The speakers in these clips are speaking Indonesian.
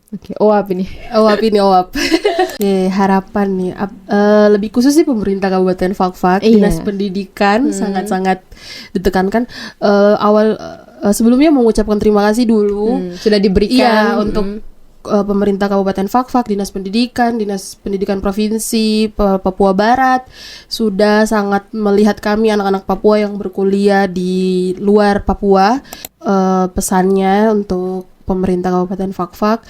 Oke, OAP ini. OAP. Oke, harapan nih lebih khusus sih pemerintah Kabupaten Fakfak, Dinas Pendidikan sangat-sangat ditekankan sebelumnya mengucapkan terima kasih dulu Sudah diberikan untuk pemerintah Kabupaten Fakfak, Dinas Pendidikan Provinsi Papua Barat sudah sangat melihat kami anak-anak Papua yang berkuliah di luar Papua. Pesannya untuk pemerintah Kabupaten Fakfak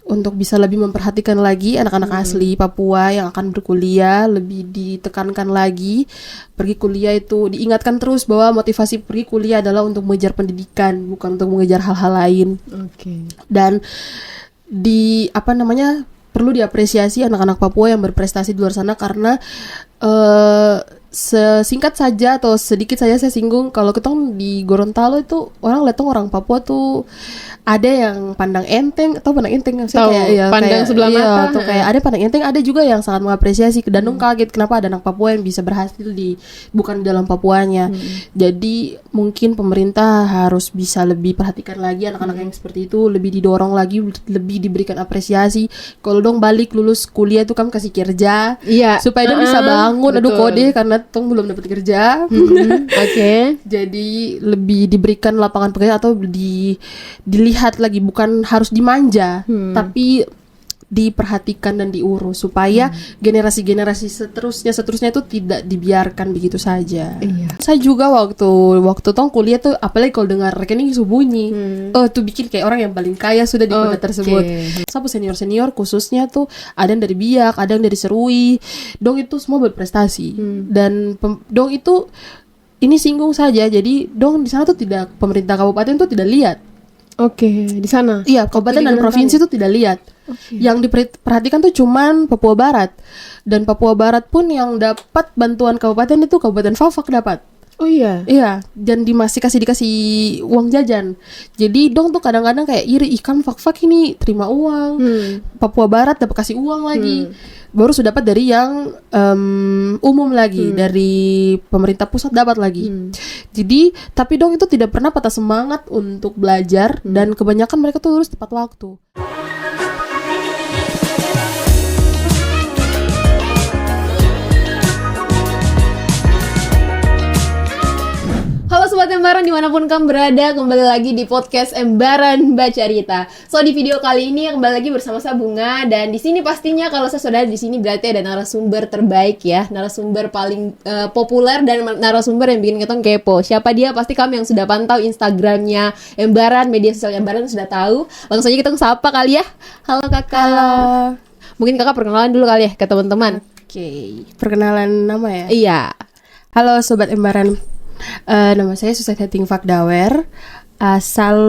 untuk bisa lebih memperhatikan lagi anak-anak asli Papua yang akan berkuliah, lebih ditekankan lagi. Pergi kuliah itu diingatkan terus bahwa motivasi pergi kuliah adalah untuk mengejar pendidikan, bukan untuk mengejar hal-hal lain. Oke. Dan perlu diapresiasi anak-anak Papua yang berprestasi di luar sana karena sesingkat saja atau sedikit saja saya singgung, kalau ketong di Gorontalo itu orang Papua tuh ada yang pandang enteng pandang sebelah mata atau kayak ada pandang enteng, ada juga yang sangat mengapresiasi. Dan dong kaget kenapa ada anak Papua yang bisa berhasil bukan di dalam Papuanya. Jadi mungkin pemerintah harus bisa lebih perhatikan lagi anak-anak yang seperti itu, lebih didorong lagi, lebih diberikan apresiasi. Kalau dong balik lulus kuliah itu kan kasih kerja supaya dong bisa bangun. Aduh kode karena tong belum dapat kerja. Oke. Jadi lebih diberikan lapangan pekerjaan atau dilihat lagi, bukan harus dimanja, tapi diperhatikan dan diurus supaya generasi-generasi seterusnya itu tidak dibiarkan begitu saja. Saya juga waktu tong kuliah tuh apalagi kalau dengar rekening isu bunyi, tuh bikin kayak orang yang paling kaya sudah di kota tersebut. Sapu senior khususnya tuh ada yang dari Biak, ada yang dari Serui, dong itu semua berprestasi. Dan dong itu ini singgung saja, jadi dong di sana tuh pemerintah kabupaten tuh tidak lihat. Oke, di sana. Iya, kabupaten dan provinsi itu tidak lihat. Yang diperhatikan tuh cuman Papua Barat. Dan Papua Barat pun yang dapat bantuan kabupaten itu Kabupaten Fakfak dapat. Oh iya. Iya, dan dikasih uang jajan. Jadi dong tuh kadang-kadang kayak iri, ikan Fakfak ini terima uang. Papua Barat dapat kasih uang lagi. Baru sudah dapat dari yang umum lagi, dari pemerintah pusat dapat lagi. Jadi, tapi dong itu tidak pernah patah semangat untuk belajar dan kebanyakan mereka tuh lulus tepat waktu. Halo Sobat Embaran dimanapun kamu berada, kembali lagi di podcast Embaran Baca Rita. So di video kali ini kembali lagi bersama saya Bunga, dan di sini pastinya kalau saya sudah di sini berarti ada narasumber terbaik ya, narasumber paling populer dan narasumber yang bikin kita kepo. Siapa dia? Pasti kamu yang sudah pantau Instagramnya Embaran, media sosial Embaran sudah tahu. Langsung aja kita sapa kali ya. Halo kakak. Halo. Mungkin kakak perkenalan dulu kali ya ke teman-teman. Oke, perkenalan nama ya? Iya. Halo Sobat Embaran. Nama saya Susaheting Fakdawer, asal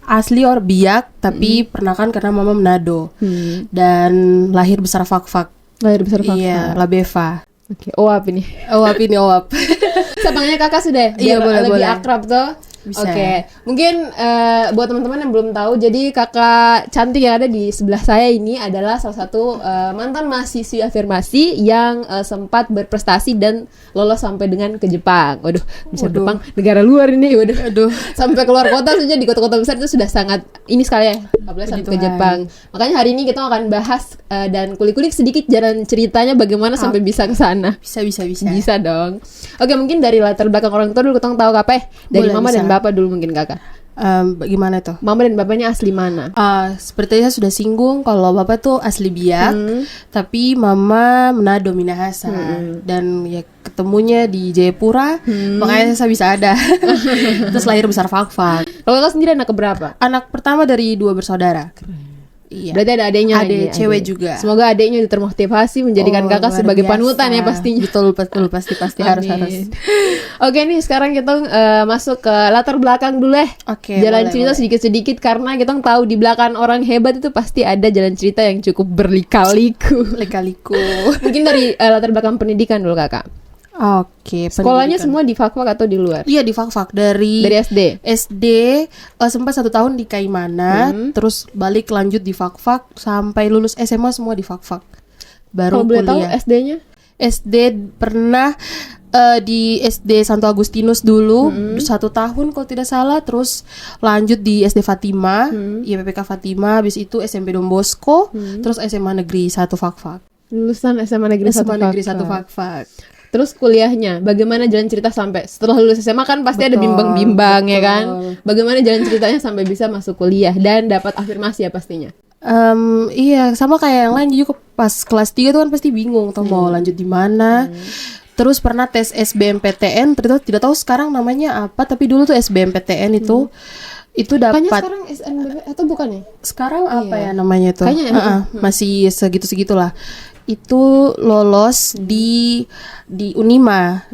asli orang Biak, tapi pernah kan karena mama Manado, dan lahir besar Fakfak. Iya, Labeva. Oke, OAP ini. OAP. Saya panggilnya kakak sudah. Iya, lebih boleh. akrab tuh. Bisa. Oke, mungkin buat teman-teman yang belum tahu, jadi kakak cantik yang ada di sebelah saya ini adalah salah satu mantan mahasiswi afirmasi yang sempat berprestasi dan lolos sampai dengan ke Jepang. Waduh, bisa Jepang, negara luar ini. Waduh. Sampai keluar kota saja, di kota-kota besar itu sudah sangat ini sekali ya, apalagi sampai ke Jepang. Makanya hari ini kita akan bahas dan kulik-kulik sedikit jalan ceritanya bagaimana sampai bisa ke sana. Bisa dong. Oke, mungkin dari latar belakang orang tua dulu kita tahu apa dari Boleh, mama bisa. dan bapak dulu mungkin kakak. Bagaimana tuh? Mama dan bapaknya asli mana? Seperti saya sudah singgung, kalau bapak tuh asli Biak, tapi mama Manado Minahasa, dan ya ketemunya di Jayapura, makanya saya bisa ada. Terus lahir besar Fakfak. Kalau kakak sendiri anak keberapa? Anak pertama dari 2 bersaudara. Iya. Berarti ada adiknya Ada lagi, cewek adik. juga. Semoga adiknya termotivasi menjadikan kakak luar sebagai biasa. panutan ya pastinya. Betul pasti harus. Oke nih sekarang kita masuk ke latar belakang dulu ya. Oke, Jalan boleh, cerita boleh. sedikit-sedikit karena kita tahu di belakang orang hebat itu pasti ada jalan cerita yang cukup berlika-liku. Lika-liku. Mungkin dari latar belakang pendidikan dulu kakak. Oke, Sekolahnya pendidikan. semua di Fakfak atau di luar? Iya di Fakfak dari SD. SD sempat 1 tahun di Kaimana, terus balik lanjut di Fakfak sampai lulus SMA semua di Fakfak. Baru Kalau boleh tahu kuliah. SD-nya? SD pernah Di SD Santo Agustinus dulu 1 tahun kalau tidak salah, terus lanjut di SD Fatima, IPPK Fatima, habis itu SMP Don Bosco, terus SMA Negeri 1 Fakfak. Lulusan SMA Negeri 1 SMA Negeri 1 Fakfak. Terus kuliahnya, bagaimana jalan cerita sampai setelah lulus SMA kan pasti ada Betul, bimbang-bimbang ya kan? betul. Bagaimana jalan ceritanya sampai bisa masuk kuliah dan dapat afirmasi ya pastinya? Iya, sama kayak yang lain juga pas kelas 3 tuh kan pasti bingung tuh mau lanjut di mana. Terus pernah tes SBMPTN, ternyata tidak tahu sekarang namanya apa, tapi dulu tuh SBMPTN itu Kayaknya dapat. sekarang SNBP atau bukan ya? Sekarang apa Iya. ya namanya tuh? Kayaknya, masih segitu-segitulah. Itu lolos di Unima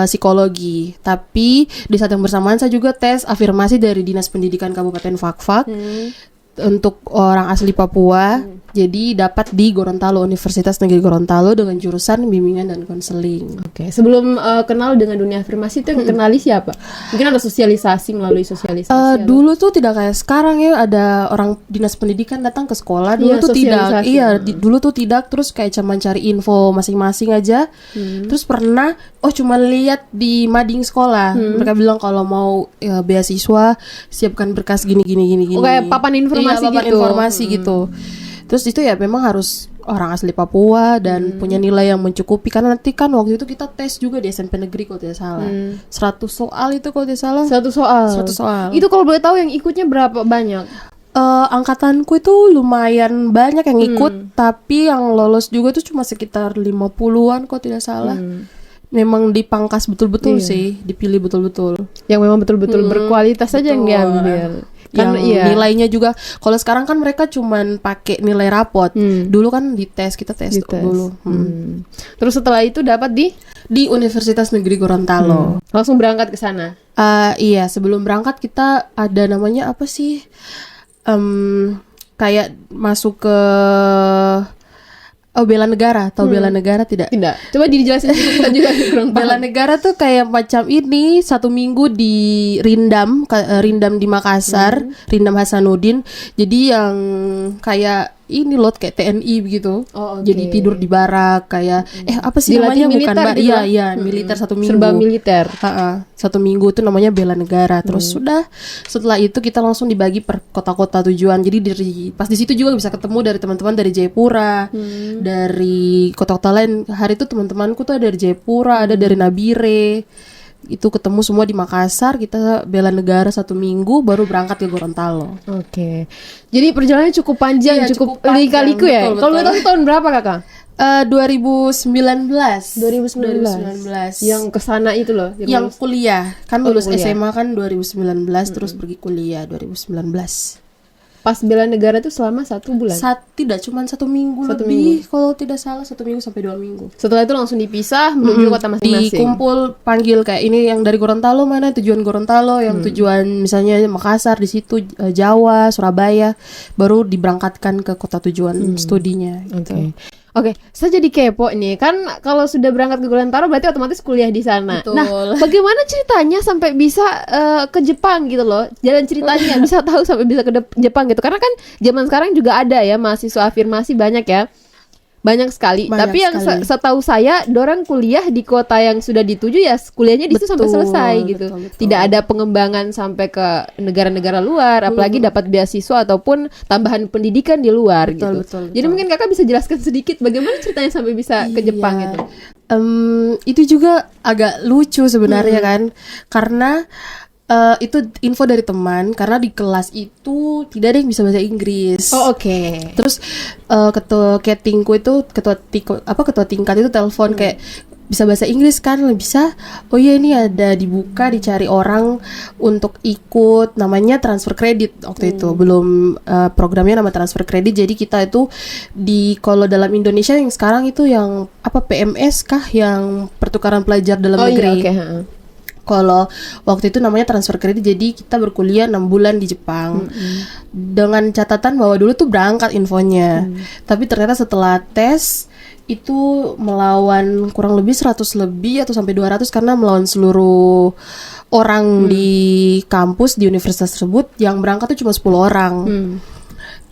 psikologi. Tapi di saat yang bersamaan saya juga tes afirmasi dari Dinas Pendidikan Kabupaten Fakfak untuk orang asli Papua. Jadi dapat di Gorontalo, Universitas Negeri Gorontalo dengan jurusan bimbingan dan konseling. Oke, sebelum kenal dengan dunia afirmasi itu yang kenali siapa? Mungkin ada sosialisasi melalui sosialisasi. atau- Dulu tuh tidak kayak sekarang ya, ada orang dinas pendidikan datang ke sekolah. Dulu Iya, tuh tidak, sosialisasi. iya dulu tuh tidak. Terus kayak cuma cari info masing-masing aja. Terus pernah, cuma lihat di mading sekolah. Mereka bilang kalau mau beasiswa siapkan berkas gini. Oh, kayak papan informasi Iya, papan gitu. informasi gitu. Terus itu ya memang harus orang asli Papua dan punya nilai yang mencukupi, karena nanti kan waktu itu kita tes juga di SMP negeri kalau tidak salah. 100 soal itu kalau tidak salah. 100 soal. 100 soal. Itu kalau boleh tahu yang ikutnya berapa banyak? Angkatanku itu lumayan banyak yang ikut, tapi yang lolos juga tuh cuma sekitar 50-an kalau tidak salah. Memang dipangkas betul-betul sih, dipilih betul-betul. Yang memang betul-betul berkualitas saja yang betul. diambil. Karena Yang nilainya juga, kalau sekarang kan mereka cuman pakai nilai rapot. Dulu kan kita tes Dites. dulu. Terus setelah itu dapat Di Universitas Negeri Gorontalo. langsung berangkat ke sana. Iya, sebelum berangkat kita ada namanya apa sih? Kayak masuk ke bela negara. Tahu bela negara tidak? Tidak. Coba dijelasin dulu, kita juga kurang Bela paham. negara tuh kayak macam ini, 1 minggu di Rindam, Rindam di Makassar, Rindam Hasanuddin. Jadi yang kayak ini loh, kayak TNI begitu. Oh, oke. Jadi tidur di barak kayak apa sih Dilatih namanya, bukan militer Mbak? gitu Iya, kan? iya, militer 1 minggu. Serba militer. 1 minggu itu namanya bela negara. Terus sudah, setelah itu kita langsung dibagi per kota-kota tujuan. Jadi pas di situ juga bisa ketemu dari teman-teman dari Jayapura, dari kota-kota lain. Hari itu teman-temanku tuh ada dari Jayapura, ada dari Nabire. Itu ketemu semua di Makassar. Kita bela negara 1 minggu, baru berangkat ke Gorontalo. Oke. Jadi perjalanannya cukup panjang, Iya, cukup cukup panjang, lika-liku ya. betul, Kalau betul. boleh tahu tahun berapa Kakak? 2019. 2019. Yang kesana itu loh. yang kuliah kan, Oh, lulus kuliah. SMA kan 2019, terus pergi kuliah 2019. Pas bela negara itu selama 1 bulan. Tidak, cuma 1 minggu 1 lebih kalau tidak salah, 1 minggu sampai 2 minggu. Setelah itu langsung dipisah menuju kota masing-masing. Dikumpul, panggil kayak ini yang dari Gorontalo mana, tujuan Gorontalo, yang tujuan misalnya Makassar, di situ Jawa, Surabaya, baru diberangkatkan ke kota tujuan studinya gitu. Oke, saya jadi kepo nih. Kan kalau sudah berangkat ke Gorontalo berarti otomatis kuliah di sana. Betul. Nah, bagaimana ceritanya sampai bisa ke Jepang gitu loh? Jalan ceritanya bisa tahu sampai bisa ke Jepang gitu. Karena kan zaman sekarang juga ada ya mahasiswa afirmasi banyak ya. Banyak sekali. Banyak Tapi yang sekali. setahu saya, dorang kuliah di kota yang sudah dituju ya kuliahnya di situ sampai Betul, selesai gitu. betul. Tidak ada pengembangan sampai ke negara-negara luar, apalagi dapat beasiswa ataupun tambahan pendidikan di luar Betul, gitu. betul, Jadi betul. mungkin Kakak bisa jelaskan sedikit bagaimana ceritanya sampai bisa ke Jepang Iya. gitu. Itu juga agak lucu sebenarnya kan, karena itu info dari teman, karena di kelas itu tidak ada yang bisa bahasa Inggris. Oh, oke. Terus ketua ketingku itu ketua tingkat itu telepon kayak, bisa bahasa Inggris kan? Bisa. Oh iya, ini ada dibuka, dicari orang untuk ikut, namanya transfer kredit waktu itu. Belum programnya nama transfer kredit. Jadi kita itu kalau dalam Indonesia yang sekarang itu yang PMS kah, yang pertukaran pelajar dalam Oh negeri. iya, oke. Ha-ha. Kalau waktu itu namanya transfer kredit, jadi kita berkuliah 6 bulan di Jepang. Dengan catatan bahwa dulu tuh berangkat infonya. Tapi ternyata setelah tes itu melawan kurang lebih 100 lebih atau sampai 200, karena melawan seluruh orang di kampus di universitas tersebut. Yang berangkat tuh cuma 10 orang.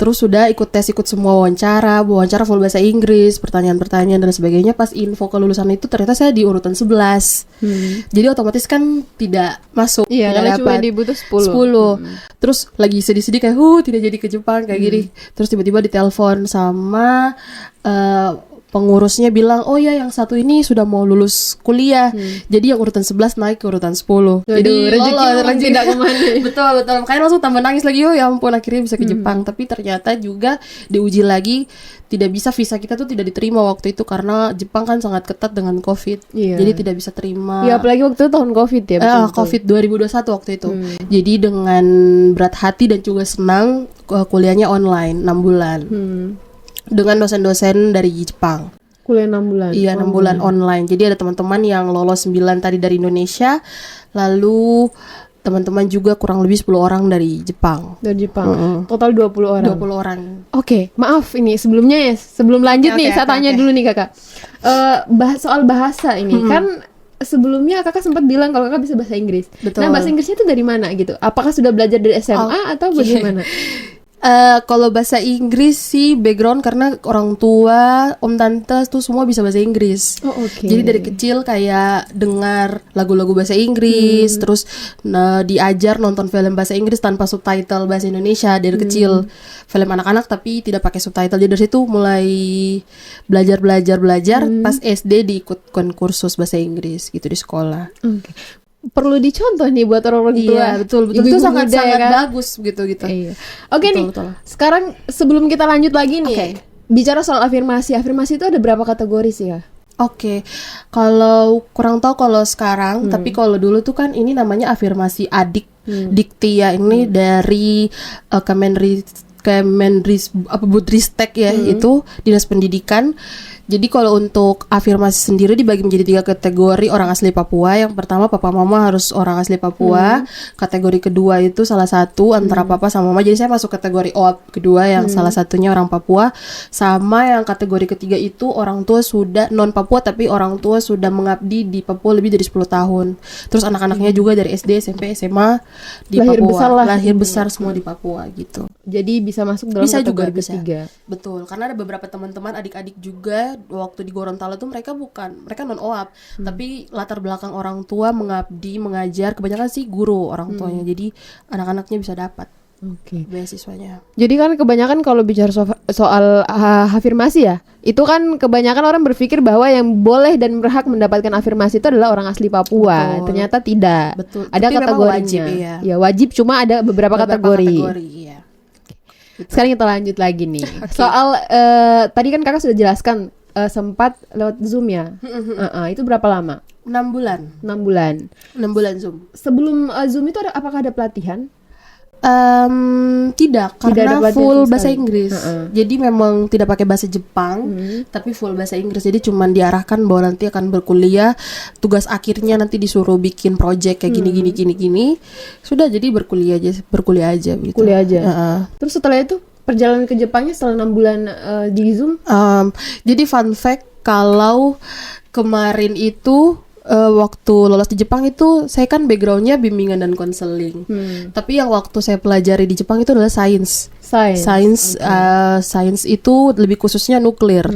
Terus sudah ikut tes, ikut semua wawancara full bahasa Inggris, pertanyaan-pertanyaan dan sebagainya. Pas info kelulusan itu ternyata saya di urutan 11. Jadi otomatis kan tidak masuk. Iya, tidak karena cuma dapat. dibutuh 10. Terus lagi sedih-sedih kayak tidak jadi ke Jepang kayak gini. Terus tiba-tiba ditelepon sama pengurusnya bilang, oh ya yang satu ini sudah mau lulus kuliah. Jadi yang urutan 11 naik ke urutan 10. Jadi rezeki tidak kemana. Betul. Makanya langsung tambah nangis lagi, oh ya ampun akhirnya bisa ke Jepang. Tapi ternyata juga diuji lagi, tidak bisa, visa kita tuh tidak diterima waktu itu karena Jepang kan sangat ketat dengan COVID. Jadi tidak bisa terima. Iya, apalagi waktu itu tahun COVID ya. COVID 2021 waktu itu. Jadi dengan berat hati dan juga senang kuliahnya online 6 bulan. Dengan dosen-dosen dari Jepang. Kuliah 6 bulan. Iya, 6 bulan online. Jadi ada teman-teman yang lolos 9 tadi dari Indonesia, lalu teman-teman juga kurang lebih 10 orang dari Jepang. Dari Jepang. Total 20 orang. 20 orang. Oke, maaf ini sebelumnya ya, sebelum lanjut nih saya tanya dulu nih Kakak. Soal bahasa ini kan sebelumnya Kakak sempat bilang kalau Kakak bisa bahasa Inggris. Betul. Nah, bahasa Inggrisnya itu dari mana gitu? Apakah sudah belajar dari SMA atau bagaimana? Kalau bahasa Inggris sih background karena orang tua, om tante tuh semua bisa bahasa Inggris. Oke. Jadi dari kecil kayak dengar lagu-lagu bahasa Inggris, terus diajar nonton film bahasa Inggris tanpa subtitle bahasa Indonesia dari kecil. Film anak-anak tapi tidak pakai subtitle. Jadi dari situ mulai belajar. Pas SD diikutkan kursus bahasa Inggris gitu di sekolah. Perlu dicontoh nih buat orang-orang tua. Iya, betul. Itu sangat bagus gitu. Iya. Oke nih. Betul. Sekarang sebelum kita lanjut lagi nih, bicara soal afirmasi. Afirmasi itu ada berapa kategori sih ya? Oke. Kalau kurang tahu kalau sekarang, tapi kalau dulu tuh kan ini namanya afirmasi adik. Dikti ya, ini dari Kemendristek ya, itu Dinas Pendidikan. Jadi kalau untuk afirmasi sendiri dibagi menjadi 3 kategori orang asli Papua. Yang pertama papa mama harus orang asli Papua. Kategori kedua itu salah satu antara papa sama mama. Jadi saya masuk kategori OAP kedua yang salah satunya orang Papua. Sama yang kategori ketiga itu orang tua sudah non Papua tapi orang tua sudah mengabdi di Papua lebih dari 10 tahun. Terus anak-anaknya juga dari SD, SMP, SMA di Papua. Lahir besar semua di Papua gitu. Jadi bisa masuk dalam kategori bisa. ketiga. Betul, karena ada beberapa teman-teman adik-adik juga waktu di Gorontalo tuh mereka non OAP, tapi latar belakang orang tua mengabdi, mengajar, kebanyakan sih guru orang tuanya. Jadi anak-anaknya bisa dapat beasiswanya. Jadi kan kebanyakan kalau bicara soal afirmasi ya, itu kan kebanyakan orang berpikir bahwa yang boleh dan berhak mendapatkan afirmasi itu adalah orang asli Papua. Betul. Ternyata tidak. Betul. Ada tapi kategorinya. Wajib, iya. Ya wajib, cuma ada beberapa kategori. Iya. Sekarang kita lanjut lagi nih. Soal tadi kan Kakak sudah jelaskan sempat lewat Zoom ya. Itu berapa lama? 6 bulan. 6 bulan. 6 bulan Zoom. Sebelum Zoom itu apakah ada pelatihan? Tidak, karena full bahasa Inggris. Jadi memang tidak pakai bahasa Jepang, tapi full bahasa Inggris. Jadi cuman diarahkan bahwa nanti akan berkuliah, tugas akhirnya nanti disuruh bikin project kayak gini. Sudah, jadi berkuliah aja gitu. Kuliah aja. Terus setelah itu perjalanan ke Jepangnya setelah 6 bulan di Zoom? Jadi fun fact, kalau kemarin itu waktu lolos di Jepang itu saya kan backgroundnya bimbingan dan konseling. Tapi yang waktu saya pelajari di Jepang itu adalah sains. Sains itu lebih khususnya nuklir.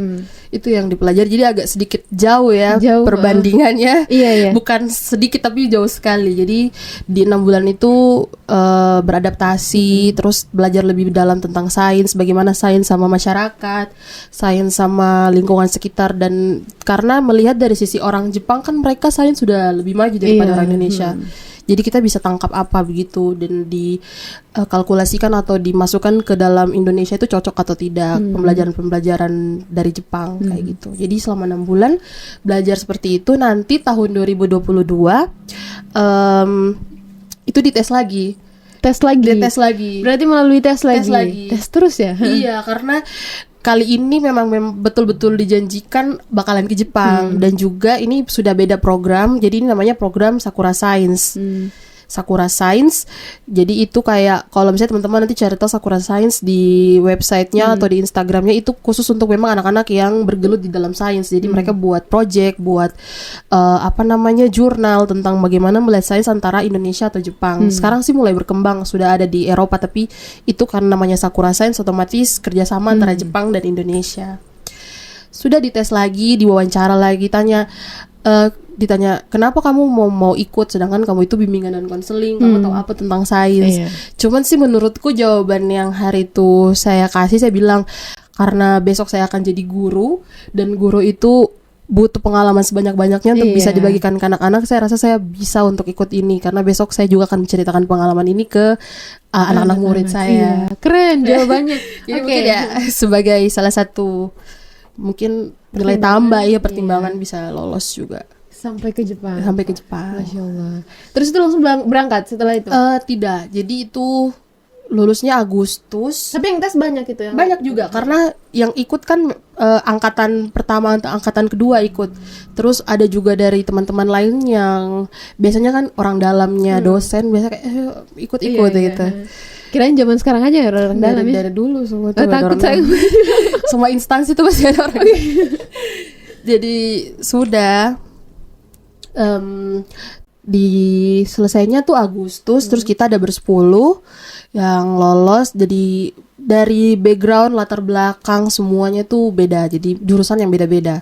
Itu yang dipelajari. Jadi agak sedikit jauh ya perbandingannya. Iya. Bukan sedikit tapi jauh sekali. Jadi di 6 bulan itu beradaptasi, terus belajar lebih dalam tentang sains, bagaimana sains sama masyarakat, sains sama lingkungan sekitar. Dan karena melihat dari sisi orang Jepang kan mereka sains sudah lebih maju daripada orang Indonesia. Jadi kita bisa tangkap apa begitu dan dikalkulasikan atau dimasukkan ke dalam Indonesia itu cocok atau tidak pembelajaran dari Jepang kayak gitu. Jadi selama 6 bulan belajar seperti itu. Nanti tahun 2022 itu dites lagi. Tes lagi. Berarti melalui tes lagi. Tes terus ya? Iya, karena kali ini memang betul-betul dijanjikan bakalan ke Jepang. Dan juga ini sudah beda program. Jadi ini namanya program Sakura Science. Sakura Science. Jadi itu kayak kalau misalnya teman-teman nanti cari tahu Sakura Science di websitenya atau di Instagramnya, itu khusus untuk memang anak-anak yang bergelut di dalam sains. Jadi mereka buat project, buat jurnal tentang bagaimana melihat sains antara Indonesia atau Jepang. Sekarang sih mulai berkembang, sudah ada di Eropa, tapi itu karena namanya Sakura Science otomatis kerjasama antara Jepang dan Indonesia. Sudah dites lagi, diwawancara lagi, ditanya kenapa kamu mau ikut, sedangkan kamu itu bimbingan dan konseling, kamu tahu apa tentang sains. Cuman sih menurutku jawaban yang hari itu saya kasih, saya bilang karena besok saya akan jadi guru, dan guru itu butuh pengalaman sebanyak-banyaknya untuk bisa dibagikan ke anak-anak. Saya rasa saya bisa untuk ikut ini, karena besok saya juga akan menceritakan pengalaman ini ke anak-anak murid saya. Keren jawabannya. Jadi mungkin ya sebagai salah satu mungkin nilai tambah ya, pertimbangan bisa lolos juga Sampai ke Jepang. Masya Allah. Terus itu langsung berangkat setelah itu? Tidak, jadi itu lulusnya Agustus. Tapi yang tes banyak itu yang banyak juga, karena yang ikut kan angkatan pertama atau angkatan kedua ikut. Terus ada juga dari teman-teman lain yang biasanya kan orang dalamnya dosen biasa kayak ikut-ikut gitu. Kirain zaman sekarang aja ya orang dalam ya. Dari dulu semua tuh takut saya. Semua instansi tuh pasti ada orang. Jadi sudah di selesainya tuh Agustus, terus kita ada bersepuluh yang lolos. Jadi dari background, latar belakang semuanya tuh beda, jadi jurusan yang beda-beda.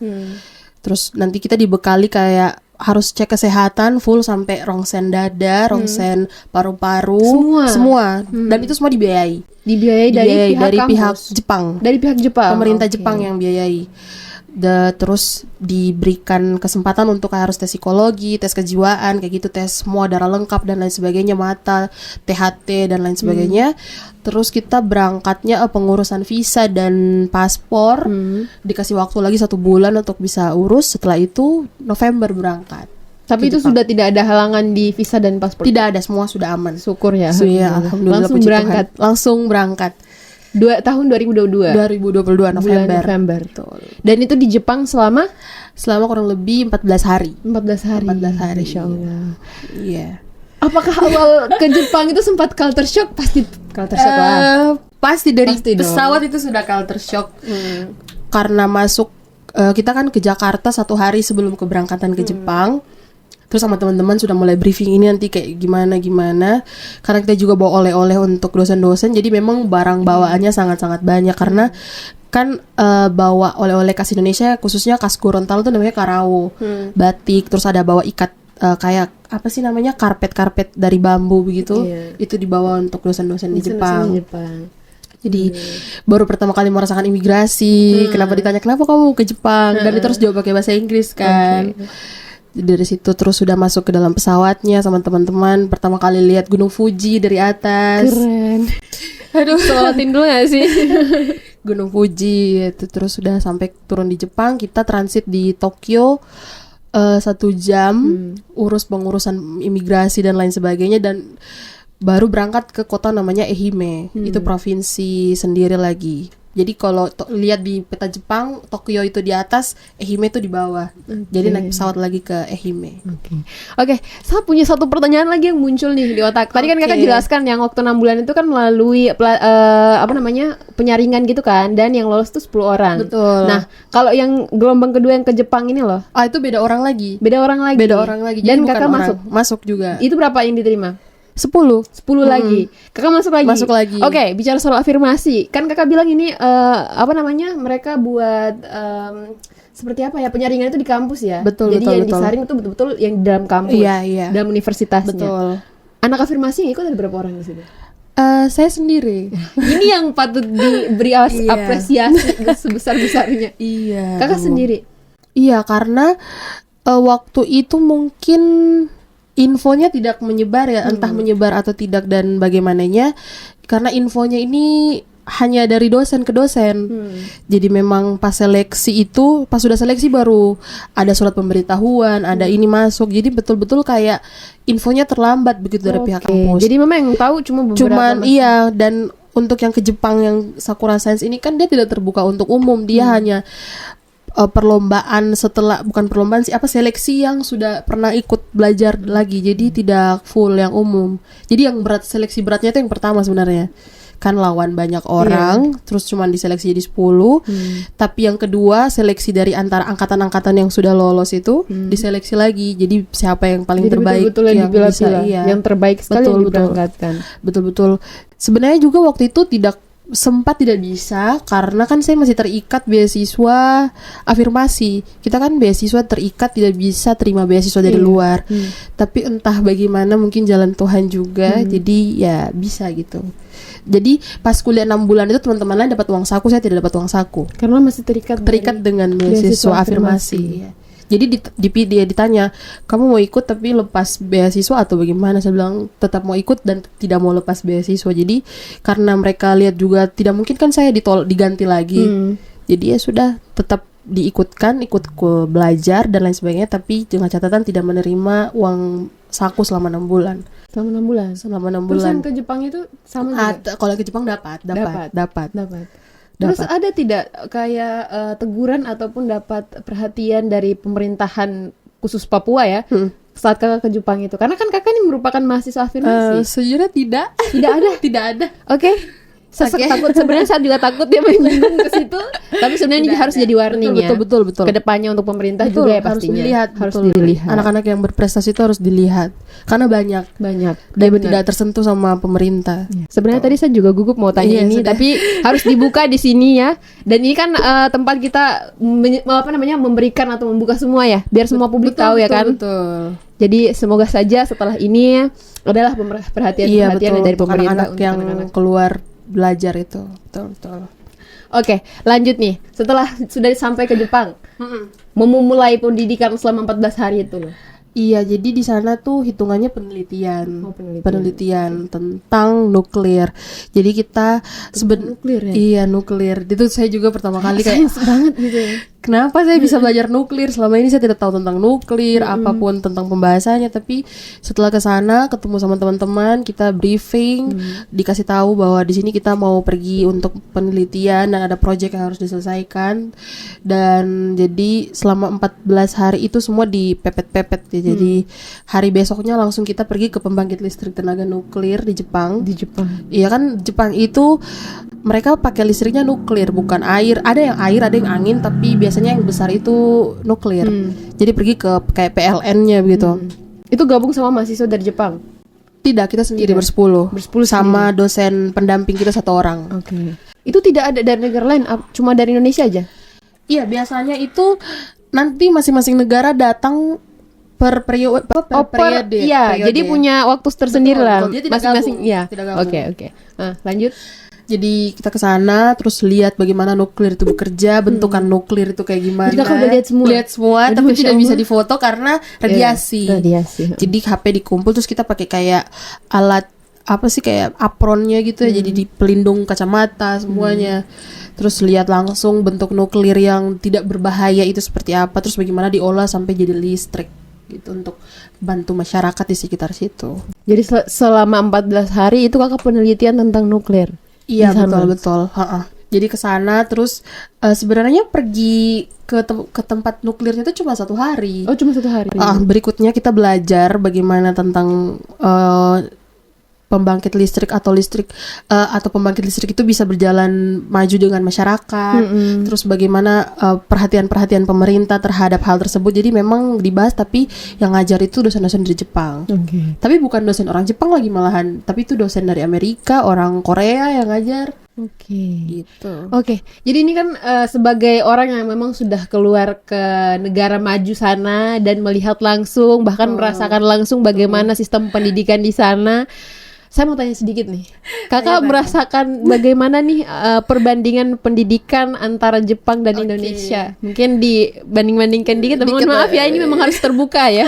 Terus nanti kita dibekali kayak harus cek kesehatan full sampai rongsen dada, rongsen paru-paru, semua. Dan itu semua dibiayai. Dibiayai dari pihak Jepang. Dari pihak Jepang. Pemerintah Jepang yang biayai. Terus diberikan kesempatan untuk harus tes psikologi, tes kejiwaan, kayak gitu, tes semua darah lengkap dan lain sebagainya, mata, THT dan lain sebagainya. Terus kita berangkatnya pengurusan visa dan paspor, dikasih waktu lagi 1 bulan untuk bisa urus. Setelah itu November berangkat. Tapi itu sudah tidak ada halangan di visa dan paspor? Tidak ada, semua sudah aman. Syukur ya. Alhamdulillah. Langsung berangkat. Tahun 2022 November. Betul. Dan itu di Jepang selama kurang lebih 14 hari. 14 hari. Insya Allah. Iya. Apakah awal ke Jepang itu sempat culture shock? Pasti culture shock lah. Pasti dari Pasti pesawat itu sudah culture shock. Karena masuk kita kan ke Jakarta 1 hari sebelum keberangkatan ke Jepang. Terus sama teman-teman sudah mulai briefing ini nanti kayak gimana. Karena kita juga bawa oleh-oleh untuk dosen-dosen, jadi memang barang bawaannya sangat-sangat banyak. Karena kan bawa oleh-oleh khas Indonesia, khususnya khas Gorontalo tuh namanya karawo, batik. Terus ada bawa ikat kayak apa sih namanya, karpet dari bambu begitu. Itu dibawa untuk dosen-dosen di Jepang. Jadi baru pertama kali merasakan imigrasi. Kenapa ditanya kenapa kamu ke Jepang, dan itu harus jawab pakai bahasa Inggris kan. Dari situ terus sudah masuk ke dalam pesawatnya sama teman-teman. Pertama kali lihat Gunung Fuji dari atas. Keren. Aduh, sholatin dulu gak sih? Gunung Fuji itu. Terus sudah sampai turun di Jepang, kita transit di Tokyo 1 jam, urus pengurusan imigrasi dan lain sebagainya, dan baru berangkat ke kota namanya Ehime. Itu provinsi sendiri lagi. Jadi kalau lihat di peta Jepang, Tokyo itu di atas, Ehime itu di bawah. Jadi naik pesawat lagi ke Ehime. Oke, saya punya satu pertanyaan lagi yang muncul nih di otak. Tadi kan kakak jelaskan yang waktu 6 bulan itu kan melalui penyaringan gitu kan, dan yang lolos tuh 10 orang. Betul. Nah, kalau yang gelombang kedua yang ke Jepang ini loh, itu beda orang lagi. Beda orang lagi. Dan Jadi kakak masuk juga. Itu berapa yang diterima? 10 lagi. Kakak masuk lagi. Oke, bicara soal afirmasi. Kan kakak bilang ini mereka buat seperti apa ya, penyaringan itu di kampus ya. Betul. Jadi yang disaring itu betul-betul yang di dalam kampus. Iya. Dalam universitasnya. Betul. Anak afirmasi ikut ada berapa orang di sini? Saya sendiri. Ini yang patut diberi apresiasi sebesar-besarnya. Iya. Kakak sendiri. Iya, karena waktu itu mungkin infonya tidak menyebar ya, entah menyebar atau tidak dan bagaimananya, karena infonya ini hanya dari dosen ke dosen. Jadi memang pas sudah seleksi baru ada surat pemberitahuan, ada ini masuk. Jadi betul-betul kayak infonya terlambat begitu dari pihak kampus. Jadi memang yang tahu cuma beberapa. Dan untuk yang ke Jepang yang Sakura Science ini kan dia tidak terbuka untuk umum, dia hanya perlombaan setelah, bukan perlombaan sih, apa, seleksi yang sudah pernah ikut belajar lagi. Jadi tidak full yang umum. Jadi yang berat, seleksi beratnya itu yang pertama sebenarnya. Kan lawan banyak orang, terus cuman diseleksi jadi 10. Tapi yang kedua, seleksi dari antara angkatan-angkatan yang sudah lolos itu diseleksi lagi. Jadi siapa yang paling Jadi terbaik betul-betul yang bisa, dipilah-pilah. iya. Yang terbaik sekali yang diberangkatkan. Betul-betul. Sebenarnya juga waktu itu sempat tidak bisa karena kan saya masih terikat beasiswa afirmasi. Kita kan beasiswa terikat, tidak bisa terima beasiswa dari luar. Tapi entah bagaimana, mungkin jalan Tuhan juga, jadi ya bisa gitu. Jadi pas kuliah 6 bulan itu teman-teman lain dapat uang saku, saya tidak dapat uang saku. Karena masih terikat Dengan beasiswa afirmasi. Ya. Jadi dia ditanya, kamu mau ikut tapi lepas beasiswa atau bagaimana? Saya bilang tetap mau ikut dan tidak mau lepas beasiswa. Jadi karena mereka lihat juga tidak mungkin kan saya diganti lagi. Jadi ya sudah, tetap diikutkan, ikut ke belajar dan lain sebagainya, tapi dengan catatan tidak menerima uang saku selama 6 bulan. Selama 6 bulan. Selama 6 Terus bulan. yang ke Jepang itu sama juga? Kalau ke Jepang dapat. Terus ada tidak kayak teguran ataupun dapat perhatian dari pemerintahan khusus Papua ya saat kakak ke Jepang itu? Karena kan kakak ini merupakan mahasiswa afirmasi. Sejujurnya tidak. Tidak ada. Oke. Takut, sebenarnya saya juga takut dia menyinggung ke situ, tapi sebenarnya ini harus jadi warning ya. Betul. Kedepannya untuk pemerintah juga ya pastinya. Harus dilihat. Anak-anak yang berprestasi itu harus dilihat karena banyak dan tidak tersentuh sama pemerintah. Sebenarnya tadi saya juga gugup mau tanya ini, tapi harus dibuka di sini ya. Dan ini kan tempat kita memberikan atau membuka semua ya, biar semua publik tahu ya kan. Betul. Jadi semoga saja setelah ini adalah perhatian dari pemerintah anak-anak yang anak-anak keluar belajar itu. Betul. Oke, lanjut nih. Setelah sudah sampai ke Jepang, memulai pendidikan selama 14 hari itu loh. Iya, jadi di sana tuh hitungannya penelitian. Penelitian tentang nuklir. Jadi kita nuklir ya? Iya, nuklir. Itu saya juga pertama kali kayak banget gitu ya. Kenapa saya bisa belajar nuklir? Selama ini saya tidak tahu tentang nuklir, apapun tentang pembahasannya. Tapi setelah ke sana, ketemu sama teman-teman, kita briefing, dikasih tahu bahwa di sini kita mau pergi untuk penelitian dan ada proyek yang harus diselesaikan. Dan jadi selama 14 hari itu semua dipepet-pepet ya. Jadi hari besoknya langsung kita pergi ke pembangkit listrik tenaga nuklir di Jepang. Iya kan, Jepang itu mereka pakai listriknya nuklir, bukan air. Ada yang air, ada yang angin, tapi biasanya yang besar itu nuklir. Jadi pergi ke kayak PLN-nya begitu. Itu gabung sama mahasiswa dari Jepang? Tidak, kita sendiri bersepuluh sama dosen pendamping kita 1 orang. Oke. Itu tidak ada dari negara lain, cuma dari Indonesia aja? Iya, biasanya itu nanti masing-masing negara datang per periode. Iya, jadi punya waktu tersendiri lah masing-masing. Iya. Oke. Lanjut. Jadi kita ke sana terus lihat bagaimana nuklir itu bekerja, bentukan nuklir itu kayak gimana. Jadi kakak udah lihat semua. Tapi tidak bisa difoto karena radiasi. Jadi HP dikumpul terus kita pakai kayak alat apa sih, kayak apronnya gitu ya, jadi di pelindung kacamata semuanya. Terus lihat langsung bentuk nuklir yang tidak berbahaya itu seperti apa, terus bagaimana diolah sampai jadi listrik gitu untuk bantu masyarakat di sekitar situ. Jadi selama 14 hari itu kakak penelitian tentang nuklir. Iya, betul. Jadi ke sana terus sebenarnya pergi ke tempat nuklirnya itu cuma 1 hari. Oh, cuma 1 hari. Berikutnya kita belajar bagaimana tentang pembangkit listrik atau pembangkit listrik itu bisa berjalan maju dengan masyarakat. Terus bagaimana perhatian pemerintah terhadap hal tersebut. Jadi memang dibahas, tapi yang ngajar itu dosen-dosen dari Jepang. Tapi bukan dosen orang Jepang lagi malahan, tapi itu dosen dari Amerika, orang Korea yang ngajar. Gitu. Oke. Jadi ini kan sebagai orang yang memang sudah keluar ke negara maju sana dan melihat langsung, bahkan merasakan langsung bagaimana sistem pendidikan di sana. Saya mau tanya sedikit nih, kakak merasakan bagaimana nih perbandingan pendidikan antara Jepang dan Indonesia? Mungkin dibanding-bandingkan dikit, mohon maaf ya, ini memang harus terbuka ya.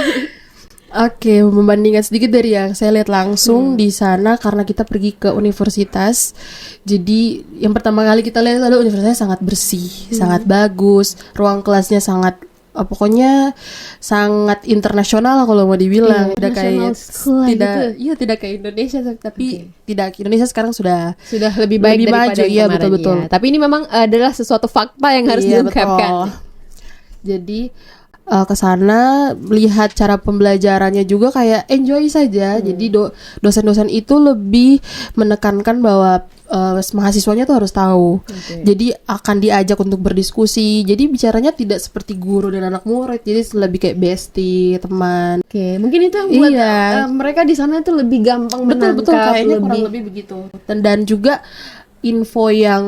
Oke, membandingkan sedikit dari yang saya lihat langsung di sana, karena kita pergi ke universitas. Jadi yang pertama kali kita lihat adalah universitasnya sangat bersih, sangat bagus, ruang kelasnya sangat pokoknya sangat internasional kalau mau dibilang. Tidak kayak tidak kayak Indonesia, tapi tidak, Indonesia sekarang sudah lebih baik daripada maju. Iya, betul. Ya. Tapi ini memang adalah sesuatu fakta yang harus diungkapkan. Jadi ke sana lihat cara pembelajarannya juga kayak enjoy saja. Jadi dosen-dosen itu lebih menekankan bahwa mahasiswanya tuh harus tahu. Jadi akan diajak untuk berdiskusi. Jadi bicaranya tidak seperti guru dan anak murid. Jadi lebih kayak bestie, teman. Oke, mungkin itu yang buat Iya. mereka di sana itu lebih gampang Betul menangkap, kayaknya kurang lebih begitu. Dan juga info yang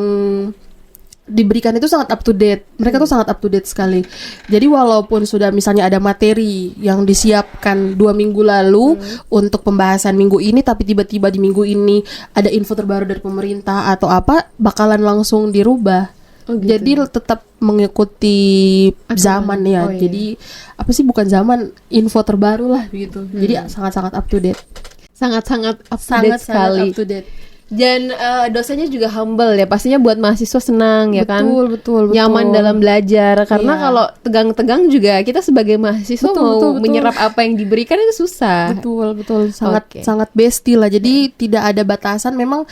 diberikan itu sangat up to date. Mereka tuh sangat up to date sekali. Jadi walaupun sudah misalnya ada materi yang disiapkan 2 minggu lalu untuk pembahasan minggu ini, tapi tiba-tiba di minggu ini ada info terbaru dari pemerintah atau apa, bakalan langsung dirubah. Jadi tetap mengikuti zaman ya. Jadi apa sih, bukan zaman, info terbaru lah begitu. Jadi sangat-sangat up to date. Sangat-sangat up to date sekali. Up to date. Dan dosennya juga humble ya, pastinya buat mahasiswa senang ya kan, betul. nyaman dalam belajar. Karena Iya. kalau tegang-tegang juga kita sebagai mahasiswa Betul. menyerap apa yang diberikan itu susah. Betul, Oke. sangat bestie lah. Jadi tidak ada batasan. Memang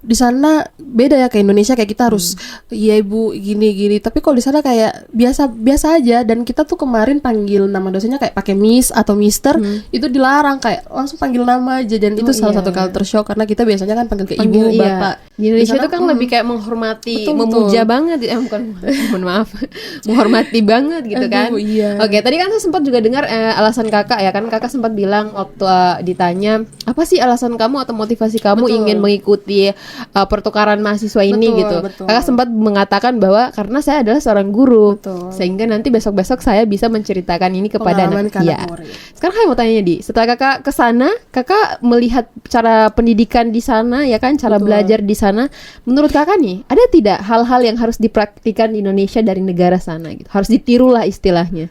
di sana beda ya, kayak Indonesia kayak kita harus iya ibu gini. Tapi kalau di sana kayak biasa aja. Dan kita tuh kemarin panggil nama dosennya kayak pakai miss atau mister, itu dilarang, kayak langsung panggil nama aja. Dan itu salah satu culture shock, karena kita biasanya kan panggil kayak ibu, bapak. Di Indonesia Di sana, itu kan lebih kayak menghormati, betul. memuja banget, bukan, mohon maaf, menghormati banget gitu kan. Aduh, iya. Oke, tadi kan saya sempat juga dengar alasan kakak ya kan, kakak sempat bilang waktu ditanya apa sih alasan kamu atau motivasi kamu ingin mengikuti pertukaran mahasiswa ini gitu. Kakak sempat mengatakan bahwa karena saya adalah seorang guru, sehingga nanti besok-besok saya bisa menceritakan ini kepada anak. Iya. Sekarang saya mau tanya Di, setelah kakak ke sana, kakak melihat cara pendidikan di sana ya kan, cara belajar di sana. Menurut kakak nih, ada tidak hal-hal yang harus dipraktikkan di Indonesia dari negara sana gitu? Harus ditiru lah istilahnya.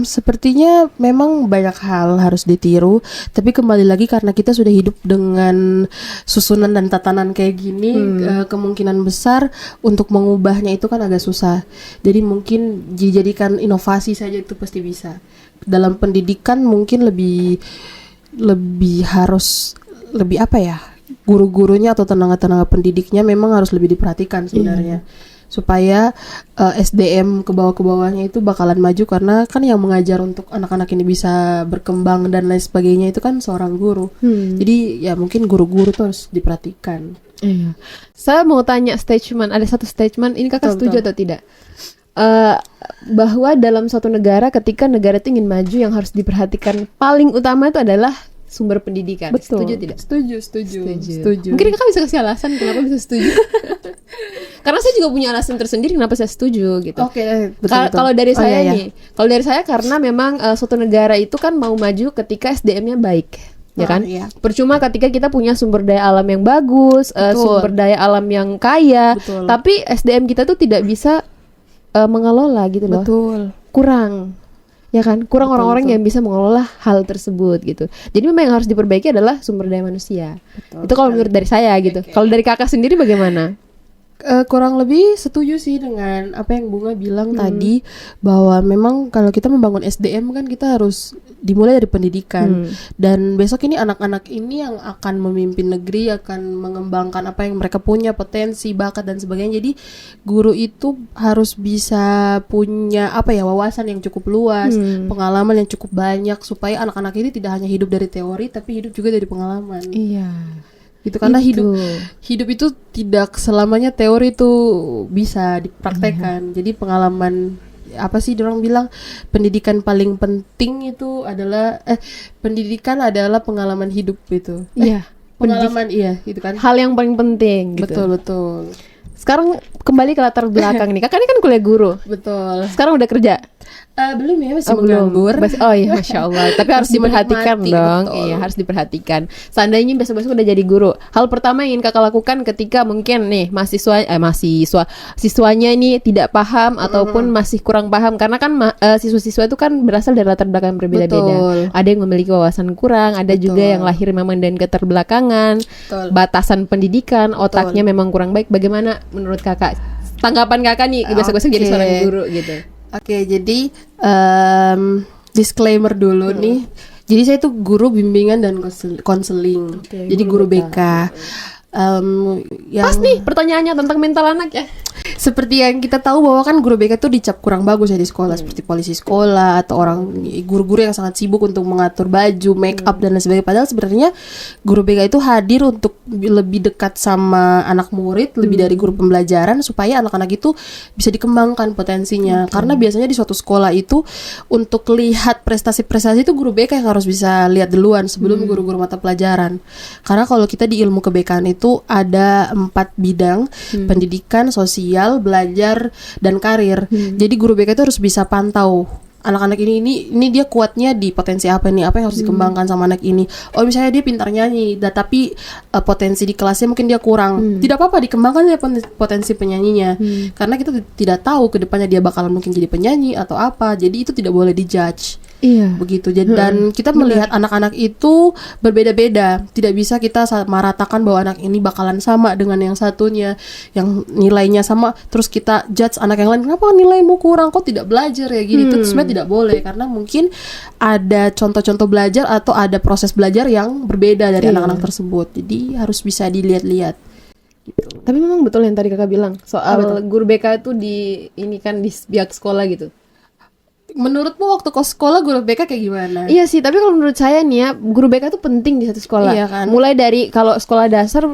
Sepertinya memang banyak hal harus ditiru, tapi kembali lagi karena kita sudah hidup dengan susunan dan tatanan kayak gini, kemungkinan besar untuk mengubahnya itu kan agak susah. Jadi mungkin dijadikan inovasi saja itu pasti bisa. Dalam pendidikan mungkin lebih harus lebih apa ya? Guru-gurunya atau tenaga-tenaga pendidiknya memang harus lebih diperhatikan sebenarnya. Supaya SDM ke bawah-bawahnya itu bakalan maju, karena kan yang mengajar untuk anak-anak ini bisa berkembang dan lain sebagainya itu kan seorang guru. Jadi ya mungkin guru-guru tuh harus diperhatikan. Iya. Saya mau tanya statement, ada satu statement ini kakak setuju atau tidak? Bahwa dalam suatu negara, ketika negara itu ingin maju, yang harus diperhatikan paling utama itu adalah sumber pendidikan. Betul. Setuju tidak? Setuju. Mungkin kakak bisa kasih alasan kenapa bisa setuju? Karena saya juga punya alasan tersendiri kenapa saya setuju gitu. Oke, betul. Kalau dari saya iya. nih, kalau dari saya karena memang suatu negara itu kan mau maju ketika SDM-nya baik. Ya kan? Iya. Percuma ketika kita punya sumber daya alam yang bagus, sumber daya alam yang kaya, tapi SDM kita tuh tidak bisa mengelola gitu loh. Betul. Kurang. Ya kan? Kurang orang-orang yang bisa mengelola hal tersebut gitu. Jadi memang yang harus diperbaiki adalah sumber daya manusia. Itu kalau menurut dari saya gitu. Kalau dari kakak sendiri bagaimana? Kurang lebih setuju sih dengan apa yang Bunga bilang tadi, bahwa memang kalau kita membangun SDM kan kita harus dimulai dari pendidikan. Dan besok ini anak-anak ini yang akan memimpin negeri, akan mengembangkan apa yang mereka punya, potensi, bakat dan sebagainya. Jadi guru itu harus bisa punya apa ya, wawasan yang cukup luas, pengalaman yang cukup banyak, supaya anak-anak ini tidak hanya hidup dari teori tapi hidup juga dari pengalaman. Iya. Gitu, karena hidup itu tidak selamanya teori itu bisa dipraktekkan. Jadi pengalaman, apa sih orang bilang, pendidikan paling penting itu adalah pendidikan adalah pengalaman hidup itu. Iya. Pengalaman gitu kan. Hal yang paling penting gitu. Betul. Sekarang kembali ke latar belakang nih. Kakak ini kan kuliah guru. Betul. Sekarang udah kerja? Belum ya, masih menganggur. Oh iya, Masya Allah. Tapi harus diperhatikan dong. Betul. Iya, harus diperhatikan. Seandainya besok-besok udah jadi guru, hal pertama yang ingin kakak lakukan ketika mungkin nih siswanya ini tidak paham ataupun masih kurang paham, karena kan siswa-siswa itu kan berasal dari latar belakang yang berbeda-beda. Ada yang memiliki wawasan kurang, ada juga yang lahir memang dengan keterbelakangan, batasan pendidikan, otaknya memang kurang baik. Bagaimana menurut kakak? Tanggapan kakak nih besok-besok jadi seorang guru gitu. Oke, jadi disclaimer dulu nih. Jadi saya tuh guru bimbingan dan konseling. Jadi guru BK. Pas nih pertanyaannya tentang mental anak ya. seperti yang kita tahu bahwa kan guru BK itu dicap kurang bagus ya di sekolah, seperti polisi sekolah atau orang guru-guru yang sangat sibuk untuk mengatur baju, make up dan lain sebagainya. Padahal sebenarnya guru BK itu hadir untuk lebih dekat sama anak murid, lebih dari guru pembelajaran, supaya anak-anak itu bisa dikembangkan potensinya. Karena biasanya di suatu sekolah itu untuk lihat prestasi-prestasi itu guru BK yang harus bisa lihat duluan sebelum guru-guru mata pelajaran. Karena kalau kita di ilmu kebekaan itu ada 4 bidang, pendidikan, sosial, belajar, dan karir. Jadi guru BK itu harus bisa pantau anak-anak ini dia kuatnya di potensi apa nih, apa yang harus dikembangkan sama anak ini. Oh misalnya dia pintar nyanyi, tapi potensi di kelasnya mungkin dia kurang. Tidak apa-apa, dikembangkan ya potensi penyanyinya. Karena kita tidak tahu kedepannya dia bakalan mungkin jadi penyanyi atau apa. Jadi itu tidak boleh dijudge. Iya. Begitu. Jadi dan kita melihat anak-anak itu berbeda-beda. Tidak bisa kita meratakan bahwa anak ini bakalan sama dengan yang satunya, yang nilainya sama, terus kita judge anak yang lain, kenapa nilaimu kurang, kok tidak belajar ya gini. Itu sebenarnya tidak boleh, karena mungkin ada contoh-contoh belajar atau ada proses belajar yang berbeda dari anak-anak tersebut. Jadi harus bisa dilihat-lihat. Gitu. Tapi memang betul yang tadi kakak bilang soal guru BK itu ini kan di pihak sekolah gitu. Menurutmu waktu kau sekolah guru BK kayak gimana? Iya sih, tapi kalau menurut saya nih ya, guru BK itu penting di satu sekolah. Iya kan? Mulai dari kalau sekolah dasar,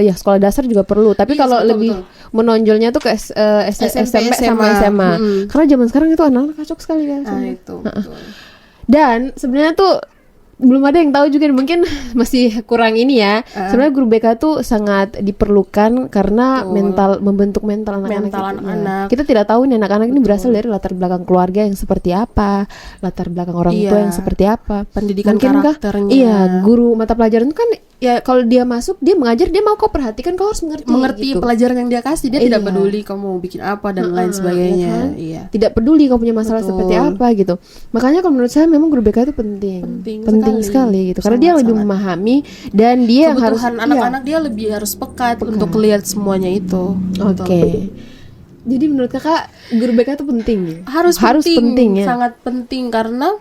ya sekolah dasar juga perlu. Tapi Iya, kalau betul, lebih menonjolnya tuh ke SMP sama SMA. Karena zaman sekarang itu anak-anak kacau sekali kan. Itu. Betul. Dan sebenarnya tuh belum ada yang tahu juga, mungkin masih kurang ini ya. Sebenarnya guru BK tuh sangat diperlukan karena membentuk mental anak-anak. Anak-anak. Kita tidak tahu nih anak-anak ini berasal dari latar belakang keluarga yang seperti apa, latar belakang orang tua yang seperti apa, pendidikan mungkinkah, karakternya. iya, guru mata pelajaran itu kan ya kalau dia masuk, dia mengajar, dia mau kau perhatikan, kau harus mengerti gitu. Pelajaran yang dia kasih, dia tidak peduli kamu mau bikin apa dan lain sebagainya. Ya kan? Iya. Tidak peduli kau punya masalah seperti apa gitu. Makanya kalau menurut saya memang guru BK itu penting sekali gitu. Karena dia lebih memahami dan dia yang harus anak-anak dia lebih harus pekat untuk lihat semuanya itu. Oke. Jadi menurut kakak guru BK itu penting ya? Harus penting ya. Sangat penting karena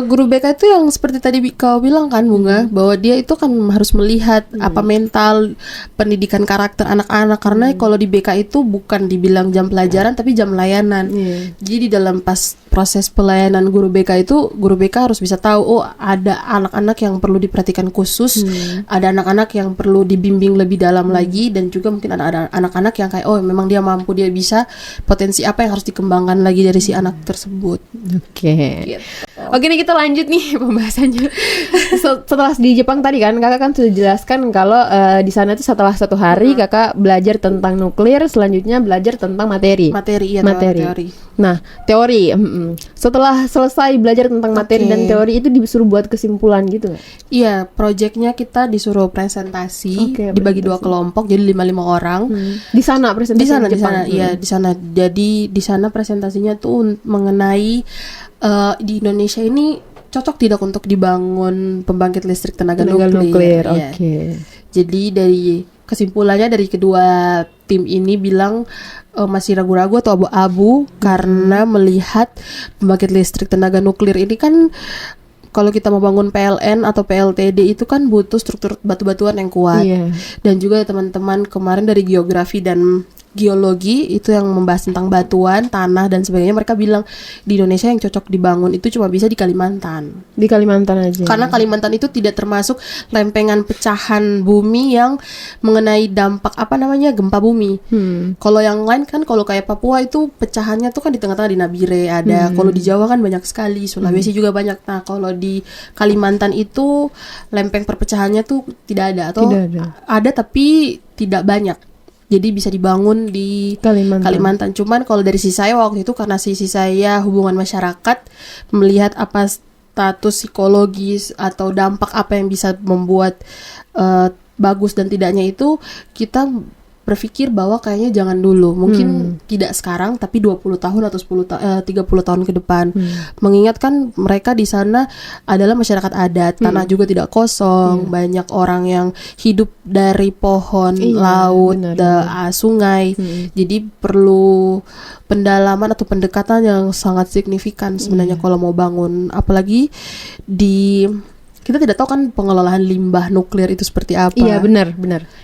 guru BK itu yang seperti tadi kau bilang kan Bunga, bahwa dia itu kan harus melihat apa mental, pendidikan karakter anak-anak. Karena kalau di BK itu bukan dibilang jam pelajaran tapi jam layanan. Jadi dalam proses pelayanan guru BK itu, guru BK harus bisa tahu, oh ada anak-anak yang perlu diperhatikan khusus, ada anak-anak yang perlu dibimbing lebih dalam lagi, dan juga mungkin ada anak-anak yang kayak, oh memang dia mampu, dia bisa, potensi apa yang harus dikembangkan lagi dari si anak tersebut. Oke. Gitu. Oke nih kita lanjut nih pembahasannya. Setelah di Jepang tadi kan kakak kan sudah jelaskan kalau di sana itu setelah 1 hari kakak belajar tentang nuklir, selanjutnya belajar tentang materi. Teori. Nah teori. Setelah selesai belajar tentang materi dan teori itu disuruh buat kesimpulan gitu nggak? Iya, proyeknya kita disuruh presentasi, dibagi 2 kelompok, jadi 5 orang. Di sana presentasi di sana. Iya, di sana. Jadi di sana presentasinya tuh mengenai di Indonesia ini cocok tidak untuk dibangun pembangkit listrik tenaga nuklir. Ya. Jadi dari kesimpulannya dari kedua tim ini bilang masih ragu-ragu atau abu-abu karena melihat pembangkit listrik tenaga nuklir ini kan kalau kita mau bangun PLN atau PLTD itu kan butuh struktur batu-batuan yang kuat. Dan juga teman-teman kemarin dari geografi dan geologi itu yang membahas tentang batuan, tanah dan sebagainya, mereka bilang di Indonesia yang cocok dibangun itu cuma bisa di Kalimantan. Di Kalimantan aja. Karena Kalimantan itu tidak termasuk lempengan pecahan bumi yang mengenai dampak gempa bumi. Kalau yang lain kan kalau kayak Papua itu pecahannya tuh kan di tengah-tengah, di Nabire ada. Kalau di Jawa kan banyak sekali, Sulawesi juga banyak. Nah, kalau di Kalimantan itu lempeng perpecahannya tuh tidak ada atau ada tapi tidak banyak. Jadi bisa dibangun di Kalimantan. Cuman kalau dari sisi saya waktu itu, karena sisi saya hubungan masyarakat, melihat apa status psikologis atau dampak apa yang bisa membuat bagus dan tidaknya itu, kita berpikir bahwa kayaknya jangan dulu. Mungkin tidak sekarang tapi 20 tahun atau 30 tahun ke depan. Mengingatkan mereka di sana adalah masyarakat adat, tanah juga tidak kosong, banyak orang yang hidup dari pohon, laut, sungai. Jadi perlu pendalaman atau pendekatan yang sangat signifikan sebenarnya kalau mau bangun, apalagi di kita tidak tahu kan pengelolaan limbah nuklir itu seperti apa. Iya, benar.